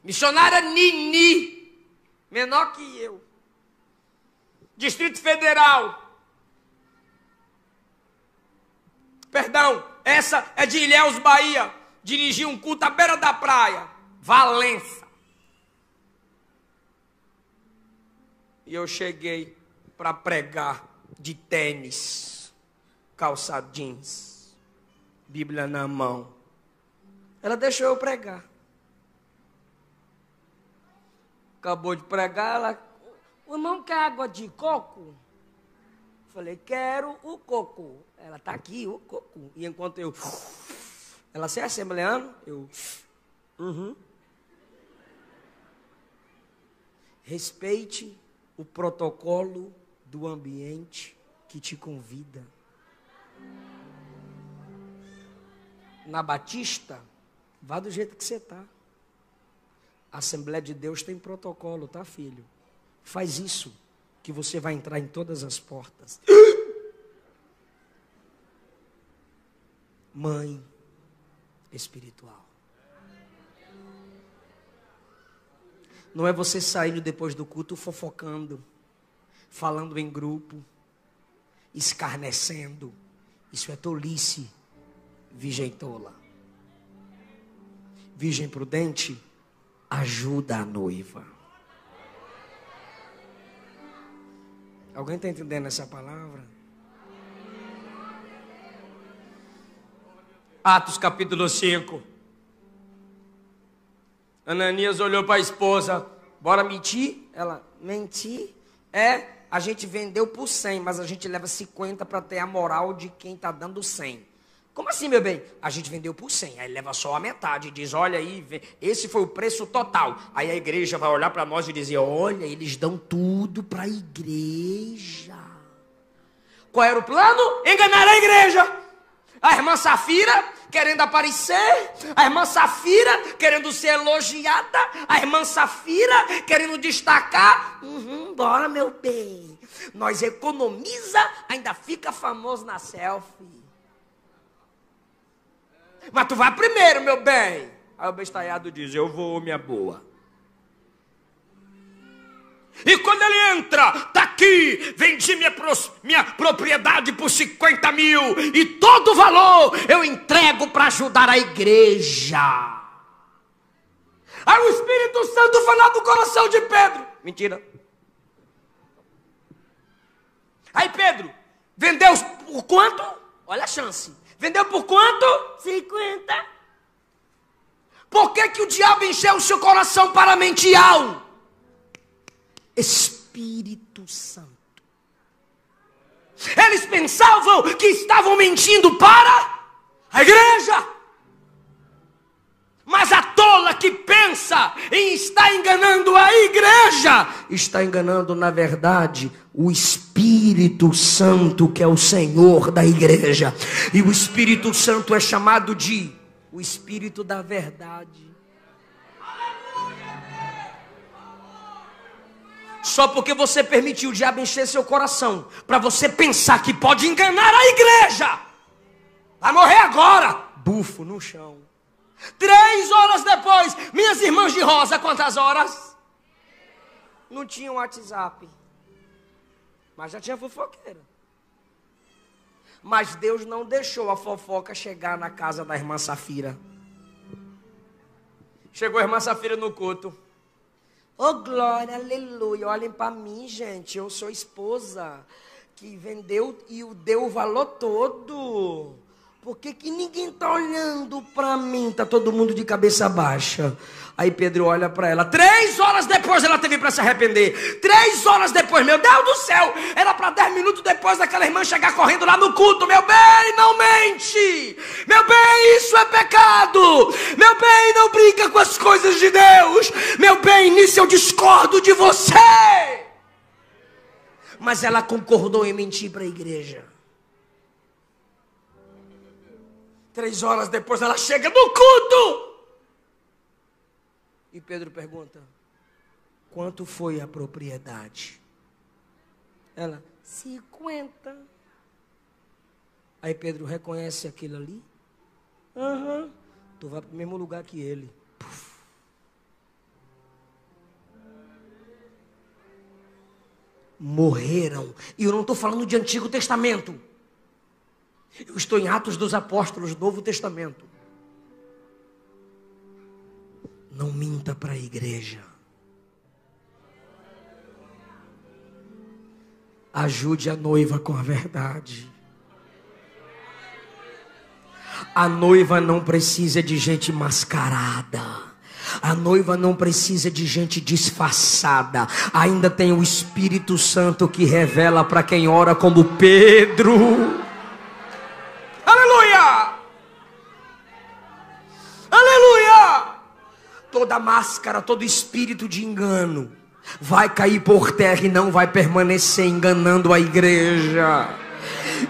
Missionária Nini, menor que eu. Distrito Federal. Perdão, essa é de Ilhéus, Bahia. Dirigi um culto à beira da praia. Valença. E eu cheguei para pregar de tênis, calça jeans, Bíblia na mão. Ela deixou eu pregar. Acabou de pregar, ela... O irmão quer água de coco? Falei, quero o coco. Ela, tá aqui o coco. E enquanto eu... Ela, você é assembleano? Eu... Respeite o protocolo do ambiente que te convida. Na Batista, vá do jeito que você está. A Assembleia de Deus tem protocolo, tá, filho? Faz isso, que você vai entrar em todas as portas. Mãe espiritual. Não é você saindo depois do culto fofocando, falando em grupo, escarnecendo. Isso é tolice, virgem tola. Virgem prudente, ajuda a noiva. Alguém está entendendo essa palavra? Atos capítulo 5. Ananias olhou para a esposa. Bora mentir? Ela, mentir? A gente vendeu por 100, mas a gente leva 50 para ter a moral de quem está dando 100. Como assim, meu bem? A gente vendeu por 100, aí leva só a metade e diz, olha aí, esse foi o preço total. Aí a igreja vai olhar para nós e dizer, olha, eles dão tudo para a igreja. Qual era o plano? Enganar a igreja. A irmã Safira querendo aparecer, a irmã Safira querendo ser elogiada, a irmã Safira querendo destacar. Bora, meu bem. Nós economiza, ainda fica famoso na selfie. Mas tu vai primeiro, meu bem. Aí o bestalhado diz, eu vou, minha boa. E quando ele entra, tá aqui, vendi minha propriedade por 50 mil. E todo o valor eu entrego para ajudar a igreja. Aí o Espírito Santo foi lá do coração de Pedro. Mentira. Aí Pedro, vendeu por quanto? Olha a chance. Vendeu por quanto? 50. Por que o diabo encheu o seu coração para mentir algo? Espírito Santo. Eles pensavam que estavam mentindo para a igreja. Mas a tola que pensa em estar enganando a igreja, está enganando, na verdade, o Espírito Santo, que é o Senhor da igreja. E o Espírito Santo é chamado de o Espírito da verdade. Só porque você permitiu o diabo encher seu coração, para você pensar que pode enganar a igreja, vai morrer agora, bufo no chão. 3 horas depois, minhas irmãs de rosa, quantas horas? Não tinha WhatsApp, mas já tinha fofoqueira. Mas Deus não deixou a fofoca chegar na casa da irmã Safira. Chegou a irmã Safira no culto. Oh, glória, aleluia, olhem para mim, gente, eu sou esposa que vendeu e deu o valor todo. Por que ninguém está olhando para mim? Está todo mundo de cabeça baixa. Aí Pedro olha para ela. 3 horas depois ela teve para se arrepender. 3 horas depois, meu Deus do céu. Era para 10 minutos depois daquela irmã chegar correndo lá no culto. Meu bem, não mente. Meu bem, isso é pecado. Meu bem, não brinca com as coisas de Deus. Meu bem, nisso eu discordo de você. Mas ela concordou em mentir para a igreja. 3 horas depois ela chega no culto. E Pedro pergunta: quanto foi a propriedade? Ela: 50. Aí Pedro reconhece aquilo ali. Tu vai para o mesmo lugar que ele. Puf. Morreram. E eu não estou falando de Antigo Testamento. Eu estou em Atos dos Apóstolos, Novo Testamento. Não minta para a igreja. Ajude a noiva com a verdade. A noiva não precisa de gente mascarada. A noiva não precisa de gente disfarçada. Ainda tem o Espírito Santo que revela para quem ora como Pedro. Aleluia! Aleluia! Toda máscara, todo espírito de engano vai cair por terra e não vai permanecer enganando a igreja.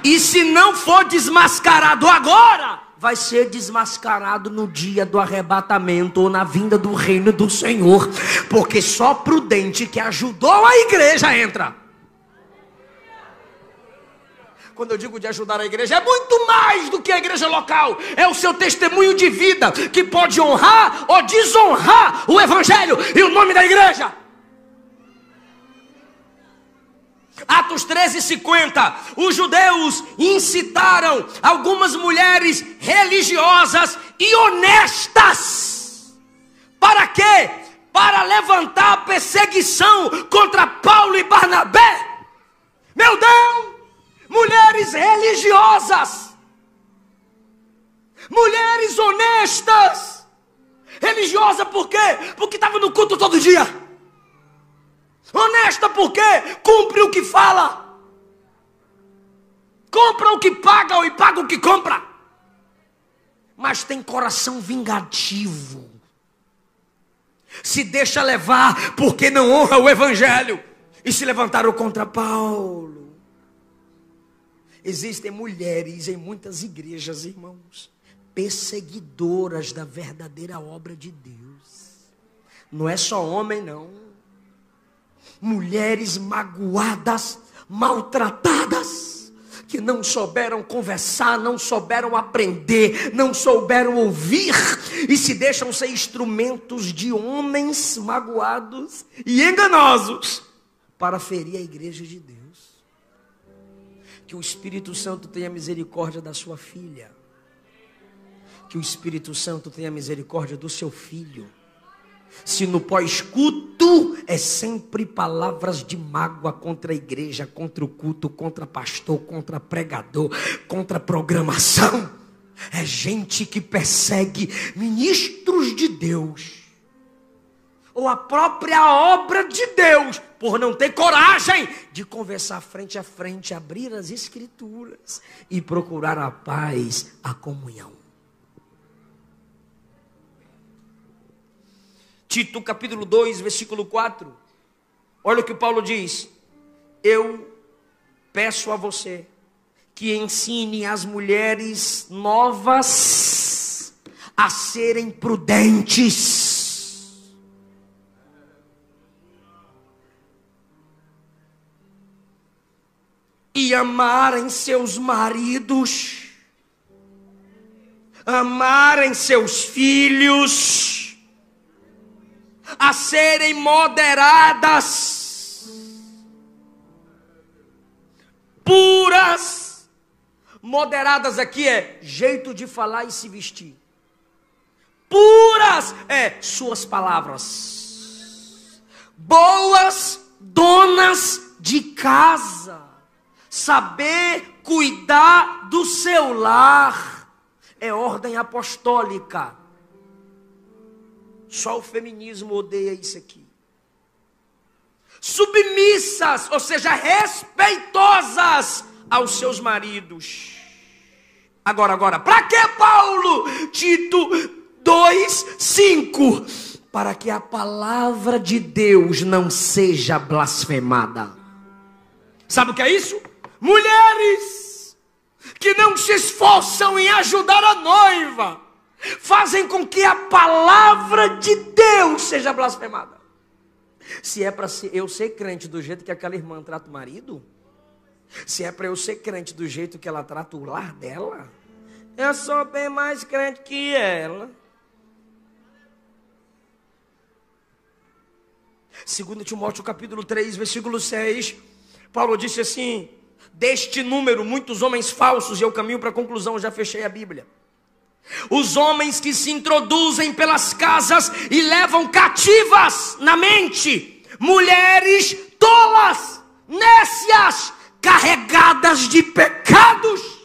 E se não for desmascarado agora, vai ser desmascarado no dia do arrebatamento ou na vinda do reino do Senhor. Porque só prudente que ajudou a igreja entra. Quando eu digo de ajudar a igreja, é muito mais do que a igreja local. É o seu testemunho de vida que pode honrar ou desonrar o evangelho e o nome da igreja. Atos 13:50. Os judeus incitaram algumas mulheres religiosas e honestas. Para quê? Para levantar a perseguição contra Paulo e Barnabé. Meu Deus! Mulheres religiosas, mulheres honestas. Religiosa por quê? Porque estava no culto todo dia. Honesta por quê? Cumpre o que fala. Compra o que paga e paga o que compra. Mas tem coração vingativo. Se deixa levar porque não honra o evangelho. E se levantaram contra Paulo. Existem mulheres em muitas igrejas, irmãos, perseguidoras da verdadeira obra de Deus. Não é só homem, não. Mulheres magoadas, maltratadas, que não souberam conversar, não souberam aprender, não souberam ouvir, e se deixam ser instrumentos de homens magoados e enganosos para ferir a igreja de Deus. Que o Espírito Santo tenha misericórdia da sua filha. Que o Espírito Santo tenha misericórdia do seu filho. Se no pós-culto é sempre palavras de mágoa contra a igreja, contra o culto, contra pastor, contra pregador, contra programação. É gente que persegue ministros de Deus. Ou a própria obra de Deus, por não ter coragem de conversar frente a frente, abrir as escrituras e procurar a paz, a comunhão. Tito capítulo 2, versículo 4. Olha o que Paulo diz. Eu peço a você que ensine as mulheres novas a serem prudentes. E amarem seus maridos, amarem seus filhos, a serem moderadas, puras. Moderadas aqui é jeito de falar e se vestir. Puras é suas palavras. Boas donas de casa. Saber cuidar do seu lar. é ordem apostólica. Só o feminismo odeia isso aqui. Submissas, ou seja, respeitosas aos seus maridos. Agora, para que Paulo? Tito 2:5. Para que a palavra de Deus não seja blasfemada. Sabe o que é isso? Mulheres que não se esforçam em ajudar a noiva, fazem com que a palavra de Deus seja blasfemada. Se é para eu ser crente do jeito que aquela irmã trata o marido, se é para eu ser crente do jeito que ela trata o lar dela, eu sou bem mais crente que ela. 2 Timóteo capítulo 3, versículo 6, Paulo disse assim: deste número muitos homens falsos, e eu caminho para a conclusão, já fechei a Bíblia. Os homens que se introduzem pelas casas e levam cativas na mente mulheres tolas, nécias, carregadas de pecados.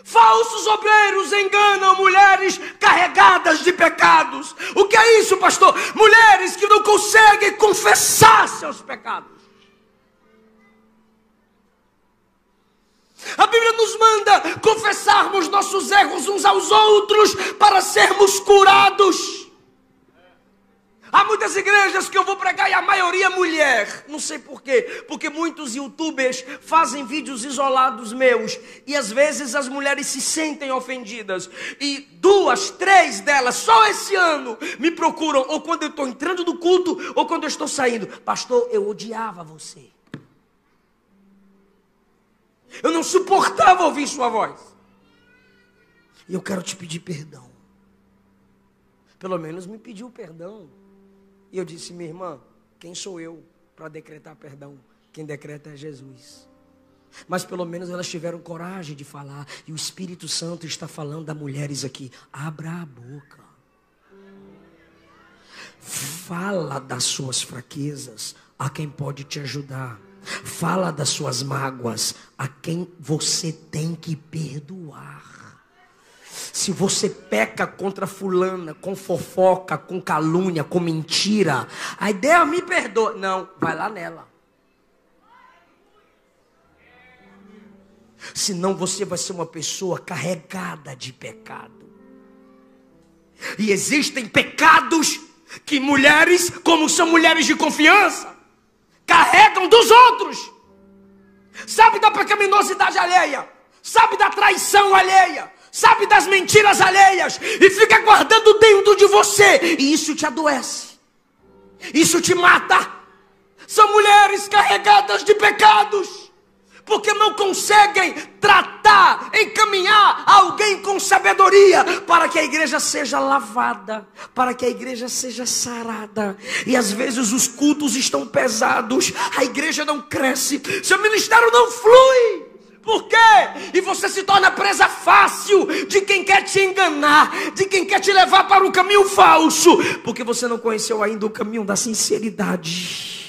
Falsos obreiros enganam mulheres carregadas de pecados. O que é isso, pastor? Mulheres que não conseguem confessar seus pecados. A Bíblia nos manda confessarmos nossos erros uns aos outros para sermos curados. Há muitas igrejas que eu vou pregar e a maioria é mulher. Não sei por quê. Porque muitos youtubers fazem vídeos isolados meus. E às vezes as mulheres se sentem ofendidas. E 2, 3 delas, só esse ano, me procuram. Ou quando eu estou entrando no culto, ou quando eu estou saindo. Pastor, eu odiava você. Eu não suportava ouvir sua voz. E eu quero te pedir perdão. Pelo menos me pediu perdão. E eu disse: minha irmã, quem sou eu para decretar perdão? Quem decreta é Jesus. Mas pelo menos elas tiveram coragem de falar. E o Espírito Santo está falando a mulheres aqui: abra a boca. Fala das suas fraquezas a quem pode te ajudar. Fala das suas mágoas a quem você tem que perdoar. Se você peca contra fulana, com fofoca, com calúnia, com mentira, aí Deus me perdoa. Não, vai lá nela. Senão você vai ser uma pessoa carregada de pecado. E existem pecados que mulheres, como são mulheres de confiança, carregam dos outros. Sabe da pecaminosidade alheia, sabe da traição alheia, sabe das mentiras alheias, e fica guardando dentro de você, e isso te adoece, isso te mata. São mulheres carregadas de pecados, porque não conseguem tratar, encaminhar alguém com sabedoria, para que a igreja seja lavada, para que a igreja seja sarada. E às vezes os cultos estão pesados, a igreja não cresce, seu ministério não flui. Por quê? E você se torna presa fácil de quem quer te enganar, de quem quer te levar para o caminho falso, porque você não conheceu ainda o caminho da sinceridade.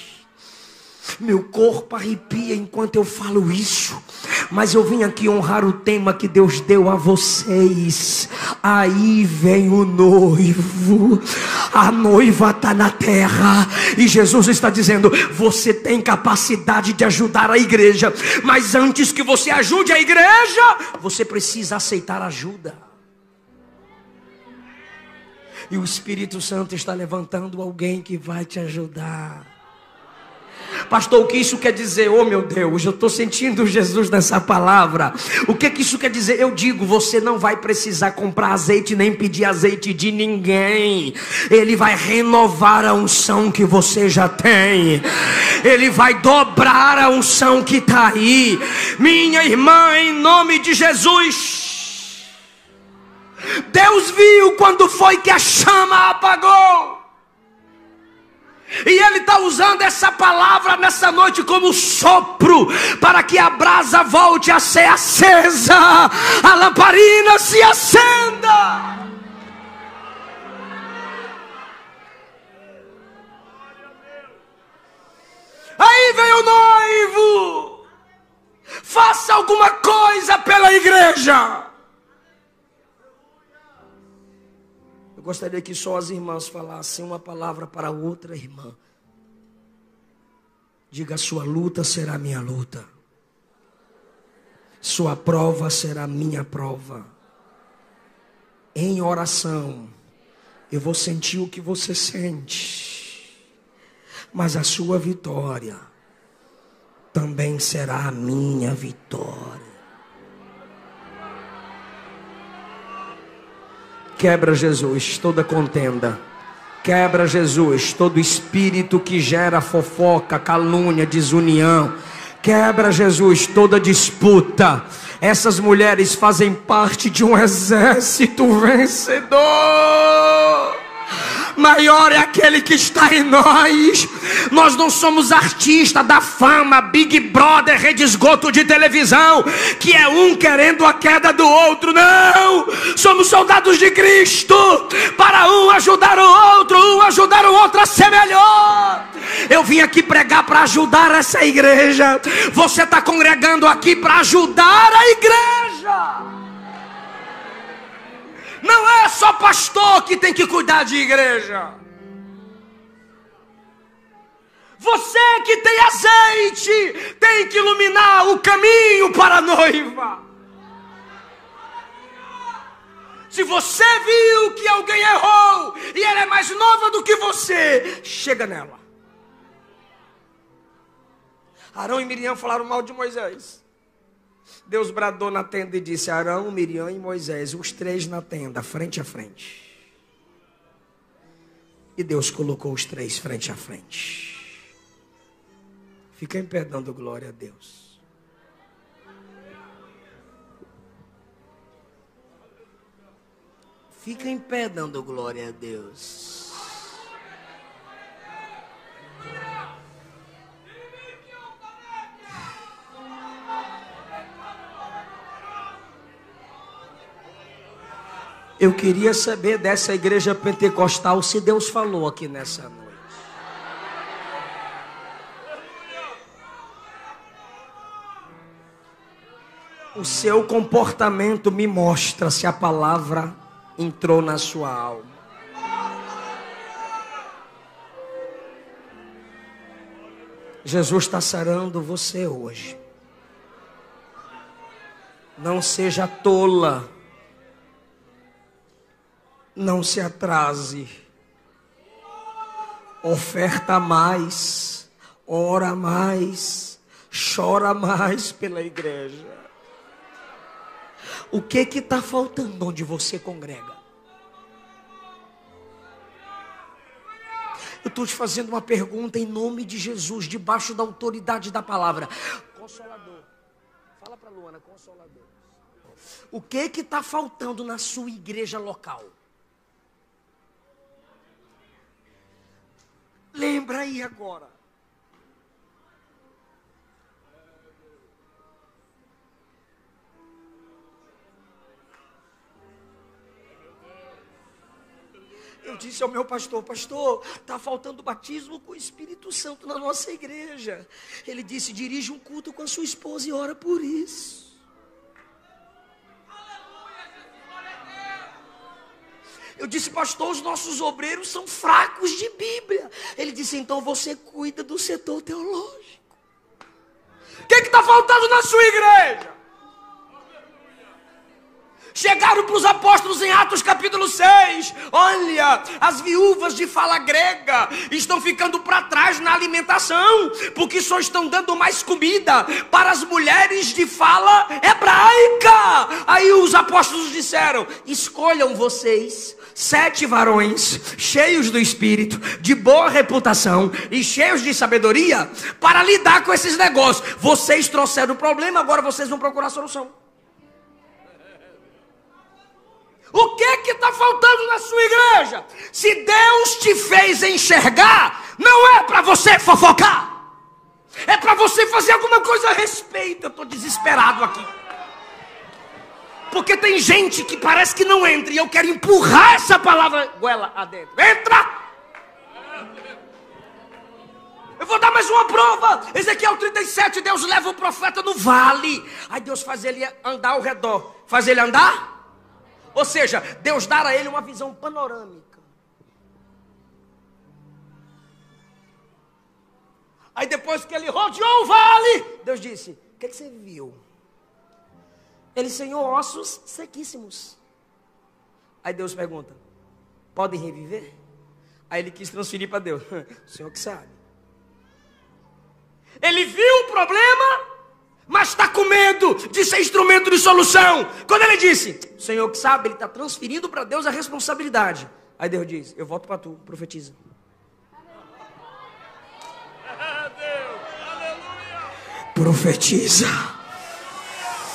Meu corpo arrepia enquanto eu falo isso, mas eu vim aqui honrar o tema que Deus deu a vocês. Aí vem o noivo, a noiva está na terra, e Jesus está dizendo: você tem capacidade de ajudar a igreja, mas antes que você ajude a igreja, você precisa aceitar ajuda. E o Espírito Santo está levantando alguém que vai te ajudar. Pastor, o que isso quer dizer? Oh meu Deus, eu estou sentindo Jesus nessa palavra. O que isso quer dizer? Eu digo, você não vai precisar comprar azeite nem pedir azeite de ninguém. Ele vai renovar a unção que você já tem. Ele vai dobrar a unção que está aí. Minha irmã, em nome de Jesus, Deus viu quando foi que a chama apagou. E Ele está usando essa palavra nessa noite como sopro, para que a brasa volte a ser acesa, a lamparina se acenda. Aí vem o noivo. Faça faça alguma coisa pela igreja. Eu gostaria que só as irmãs falassem uma palavra para outra irmã. Diga: sua luta será minha luta. Sua prova será minha prova. Em oração, eu vou sentir o que você sente. Mas a sua vitória também será a minha vitória. Quebra, Jesus, toda contenda. Quebra, Jesus, todo espírito que gera fofoca, calúnia, desunião. Quebra, Jesus, toda disputa. Essas mulheres fazem parte de um exército vencedor. Maior é aquele que está em nós. Nós não somos artistas da fama, Big Brother, rede esgoto de televisão, que é um querendo a queda do outro. Não, somos soldados de Cristo, para um ajudar o outro a ser melhor. Eu vim aqui pregar para ajudar essa igreja. Você está congregando aqui para ajudar a igreja. Não é só pastor que tem que cuidar de igreja. Você que tem azeite tem que iluminar o caminho para a noiva. Se você viu que alguém errou e ela é mais nova do que você, chega nela. Arão e Miriam falaram mal de Moisés. Deus bradou na tenda e disse: Arão, Miriam e Moisés, os três na tenda, frente a frente. E Deus colocou os três frente a frente. Fica em pé dando glória a Deus. Fica em pé dando glória a Deus. Eu queria saber dessa igreja pentecostal se Deus falou aqui nessa noite. O seu comportamento me mostra se a palavra entrou na sua alma. Jesus está sarando você hoje. Não seja tola. Não se atrase. Oferta mais. Ora mais. Chora mais pela igreja. O que está faltando onde você congrega? Eu estou te fazendo uma pergunta em nome de Jesus, debaixo da autoridade da palavra. Consolador. Fala para a Luana, Consolador. O que está faltando na sua igreja local? Lembra aí agora. Eu disse ao meu pastor: pastor, está faltando batismo com o Espírito Santo na nossa igreja. Ele disse: dirige um culto com a sua esposa e ora por isso. Eu disse: pastor, os nossos obreiros são fracos de Bíblia. Ele disse: então você cuida do setor teológico. O que está faltando na sua igreja? Chegaram para os apóstolos em Atos capítulo 6. Olha, as viúvas de fala grega estão ficando para trás na alimentação, porque só estão dando mais comida para as mulheres de fala hebraica. Aí os apóstolos disseram: escolham vocês 7 varões cheios do Espírito, de boa reputação e cheios de sabedoria para lidar com esses negócios. Vocês trouxeram o problema, agora vocês vão procurar a solução. O que está faltando na sua igreja? Se Deus te fez enxergar, não é para você fofocar. É para você fazer alguma coisa a respeito. Eu estou desesperado aqui. Porque tem gente que parece que não entra. E eu quero empurrar essa palavra goela adentro. Entra! Eu vou dar mais uma prova. Ezequiel 37, Deus leva o profeta no vale. Aí Deus faz ele andar ao redor. Faz ele andar? Ou seja, Deus dá a ele uma visão panorâmica. Aí depois que ele rodeou o vale, Deus disse: o que você viu? Ele: Senhor, ossos sequíssimos. Aí Deus pergunta: podem reviver? Aí ele quis transferir para Deus: o Senhor que sabe. Ele viu o problema, mas está com medo de ser instrumento de solução. Quando ele disse: o Senhor que sabe, ele está transferindo para Deus a responsabilidade. Aí Deus diz: eu volto para tu, profetiza. Profetiza.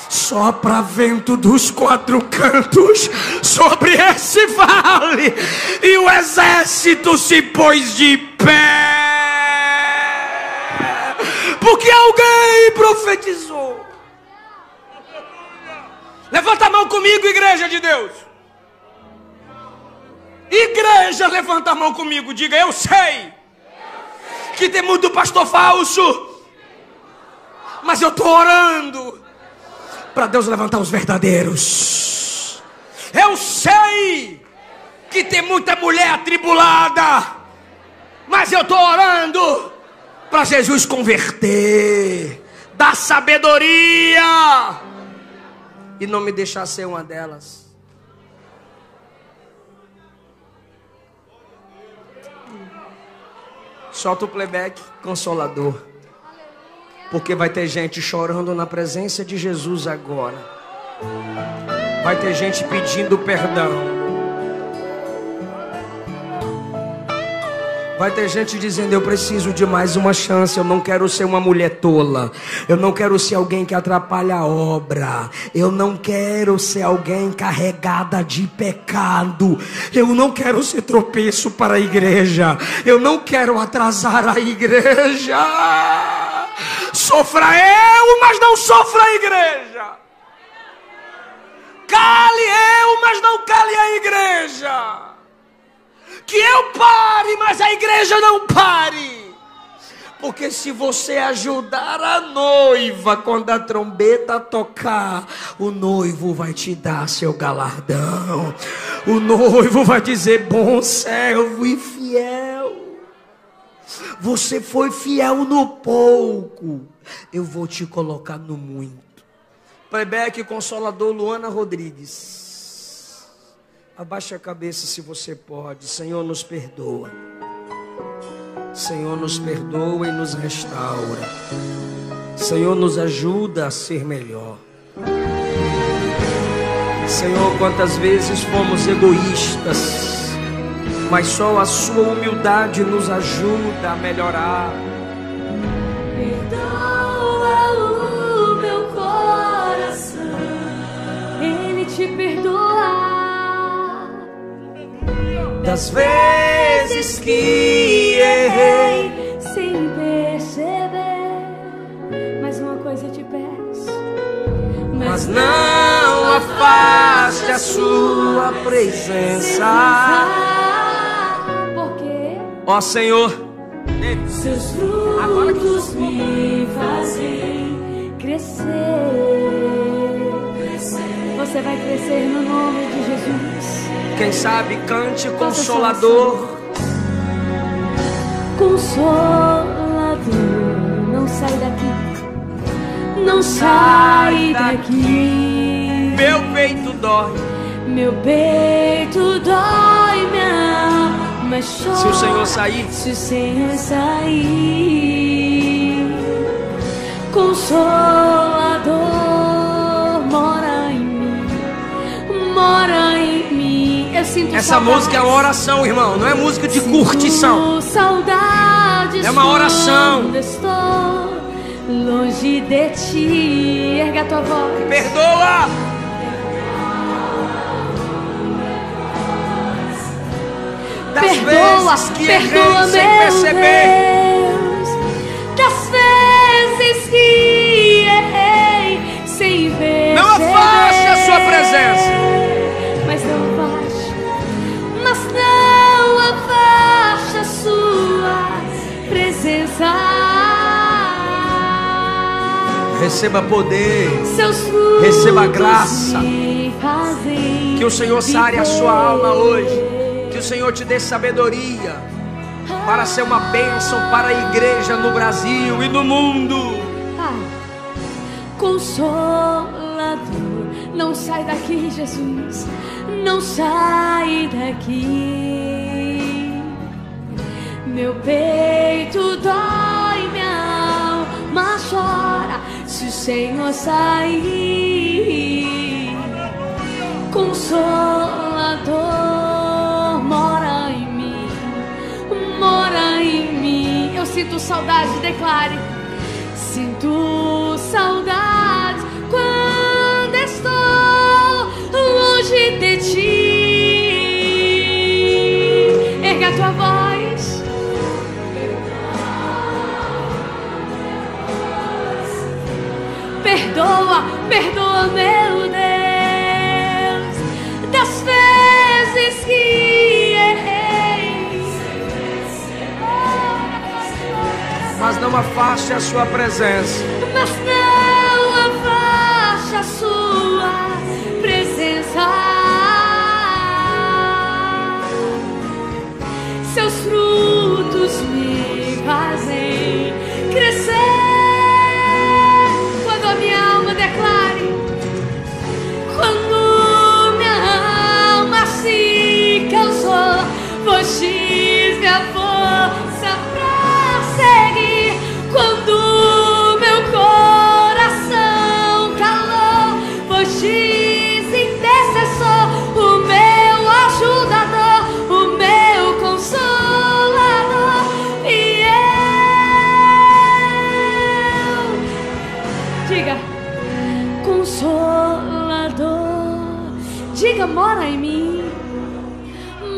Sopra vento dos quatro cantos sobre esse vale, e o exército se pôs de pé. Porque alguém profetizou. Levanta a mão comigo, igreja de Deus. Igreja, levanta a mão comigo. Diga: eu sei que tem muito pastor falso, mas eu estou orando para Deus levantar os verdadeiros. Eu sei que tem muita mulher atribulada, mas eu estou orando para Jesus converter, dar sabedoria e não me deixar ser uma delas. Solta o playback consolador, porque vai ter gente chorando na presença de Jesus agora. Vai ter gente pedindo perdão. Vai ter gente dizendo: eu preciso de mais uma chance. Eu não quero ser uma mulher tola. Eu não quero ser alguém que atrapalha a obra. Eu não quero ser alguém carregada de pecado. Eu não quero ser tropeço para a igreja. Eu não quero atrasar a igreja. Sofra eu, mas não sofra a igreja. Cale eu, mas não cale a igreja. Que eu pare, mas a igreja não pare. Porque se você ajudar a noiva, quando a trombeta tocar, o noivo vai te dar seu galardão. O noivo vai dizer: bom servo e fiel. Você foi fiel no pouco, eu vou te colocar no muito. Playback consolador, Luana Rodrigues. Abaixe a cabeça se você pode. Senhor, nos perdoa. Senhor, nos perdoa e nos restaura. Senhor, nos ajuda a ser melhor. Senhor, quantas vezes fomos egoístas, mas só a sua humildade nos ajuda a melhorar. Perdoa o meu coração, Ele te perdoa. Das vezes que errei sem perceber, mas uma coisa eu te peço, mas não afaste a sua presença. Porque ó Senhor, seus frutos me fazem crescer. Você vai crescer no nome de Jesus. Quem sabe cante consolador. Consolador, não sai daqui, não sai daqui. Meu peito dói, meu peito dói, minha alma chora. Se o Senhor sair, se o Senhor sair, Consolador mora em mim, mora em mim. Eu sinto essa música é uma oração, irmão, não é música de curtição. Saudades, é uma oração. Quando estou longe de ti, erga a tua voz. Perdoa. Perdoa, perdoa, meu Deus, das vezes que errei sem perceber. Não afaste a sua presença, mas não afaste a sua presença. receba poder, Seus frutos receba graça. me fazem Que o Senhor sare a sua alma hoje. Que o Senhor te dê sabedoria para ser uma bênção para a igreja no Brasil e no mundo. Consolador, não sai daqui, Jesus, não sai daqui. Meu peito dói, minha alma chora se o Senhor sair. Consolador, mora em mim, mora em mim. Eu sinto saudade, declare. Sinto saudade quando estou longe de ti. Erga a tua voz. Perdoa, perdoa, meu Deus, das vezes que errei. Mas não afaste a sua presença. Mas não afaste a sua presença. Seus frutos me fazem crescer. Quando a minha alma declare, quando minha alma se cansou, vos diz minha força pra seguir. Quando meu coração calou, vos diz intercessor, o meu ajudador, o meu consolador, fiel. Diga, consolador, diga, mora em mim,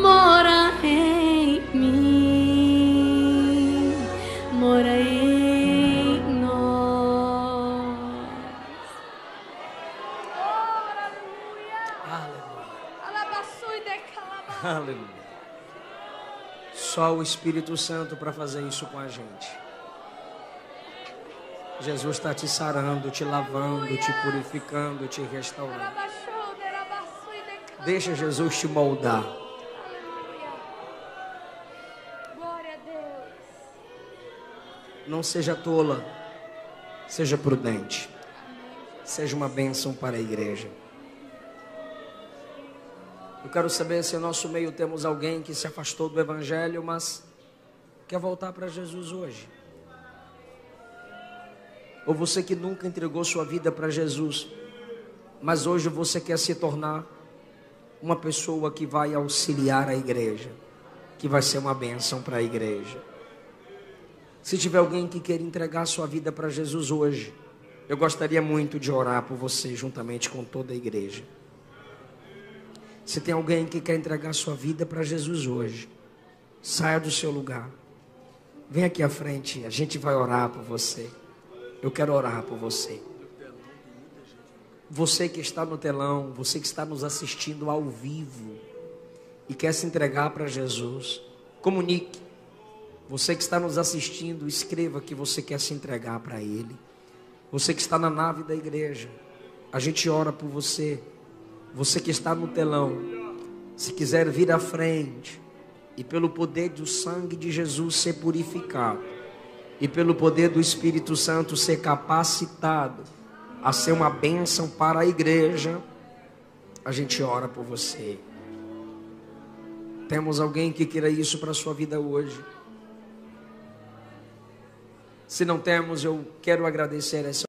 mora em mim, mora em nós. Aleluia. Só o Espírito Santo para fazer isso com a gente. Jesus está te sarando, te lavando, te purificando, te restaurando. Deixa Jesus te moldar. Glória a Deus. Não seja tola, seja prudente. Seja uma bênção para a igreja. Eu quero saber se no nosso meio temos alguém que se afastou do Evangelho, mas quer voltar para Jesus hoje. Ou você que nunca entregou sua vida para Jesus, mas hoje você quer se tornar uma pessoa que vai auxiliar a igreja, que vai ser uma bênção para a igreja. Se tiver alguém que queira entregar sua vida para Jesus hoje, eu gostaria muito de orar por você juntamente com toda a igreja. Se tem alguém que quer entregar sua vida para Jesus hoje, saia do seu lugar. Vem aqui à frente, a gente vai orar por você. Eu quero orar por você. Você que está no telão, você que está nos assistindo ao vivo e quer se entregar para Jesus, comunique. Você que está nos assistindo, escreva que você quer se entregar para Ele. Você que está na nave da igreja, a gente ora por você. Você que está no telão, se quiser vir à frente e pelo poder do sangue de Jesus ser purificado e pelo poder do Espírito Santo ser capacitado a ser uma bênção para a igreja, a gente ora por você. Temos alguém que queira isso para a sua vida hoje? Se não temos, eu quero agradecer essa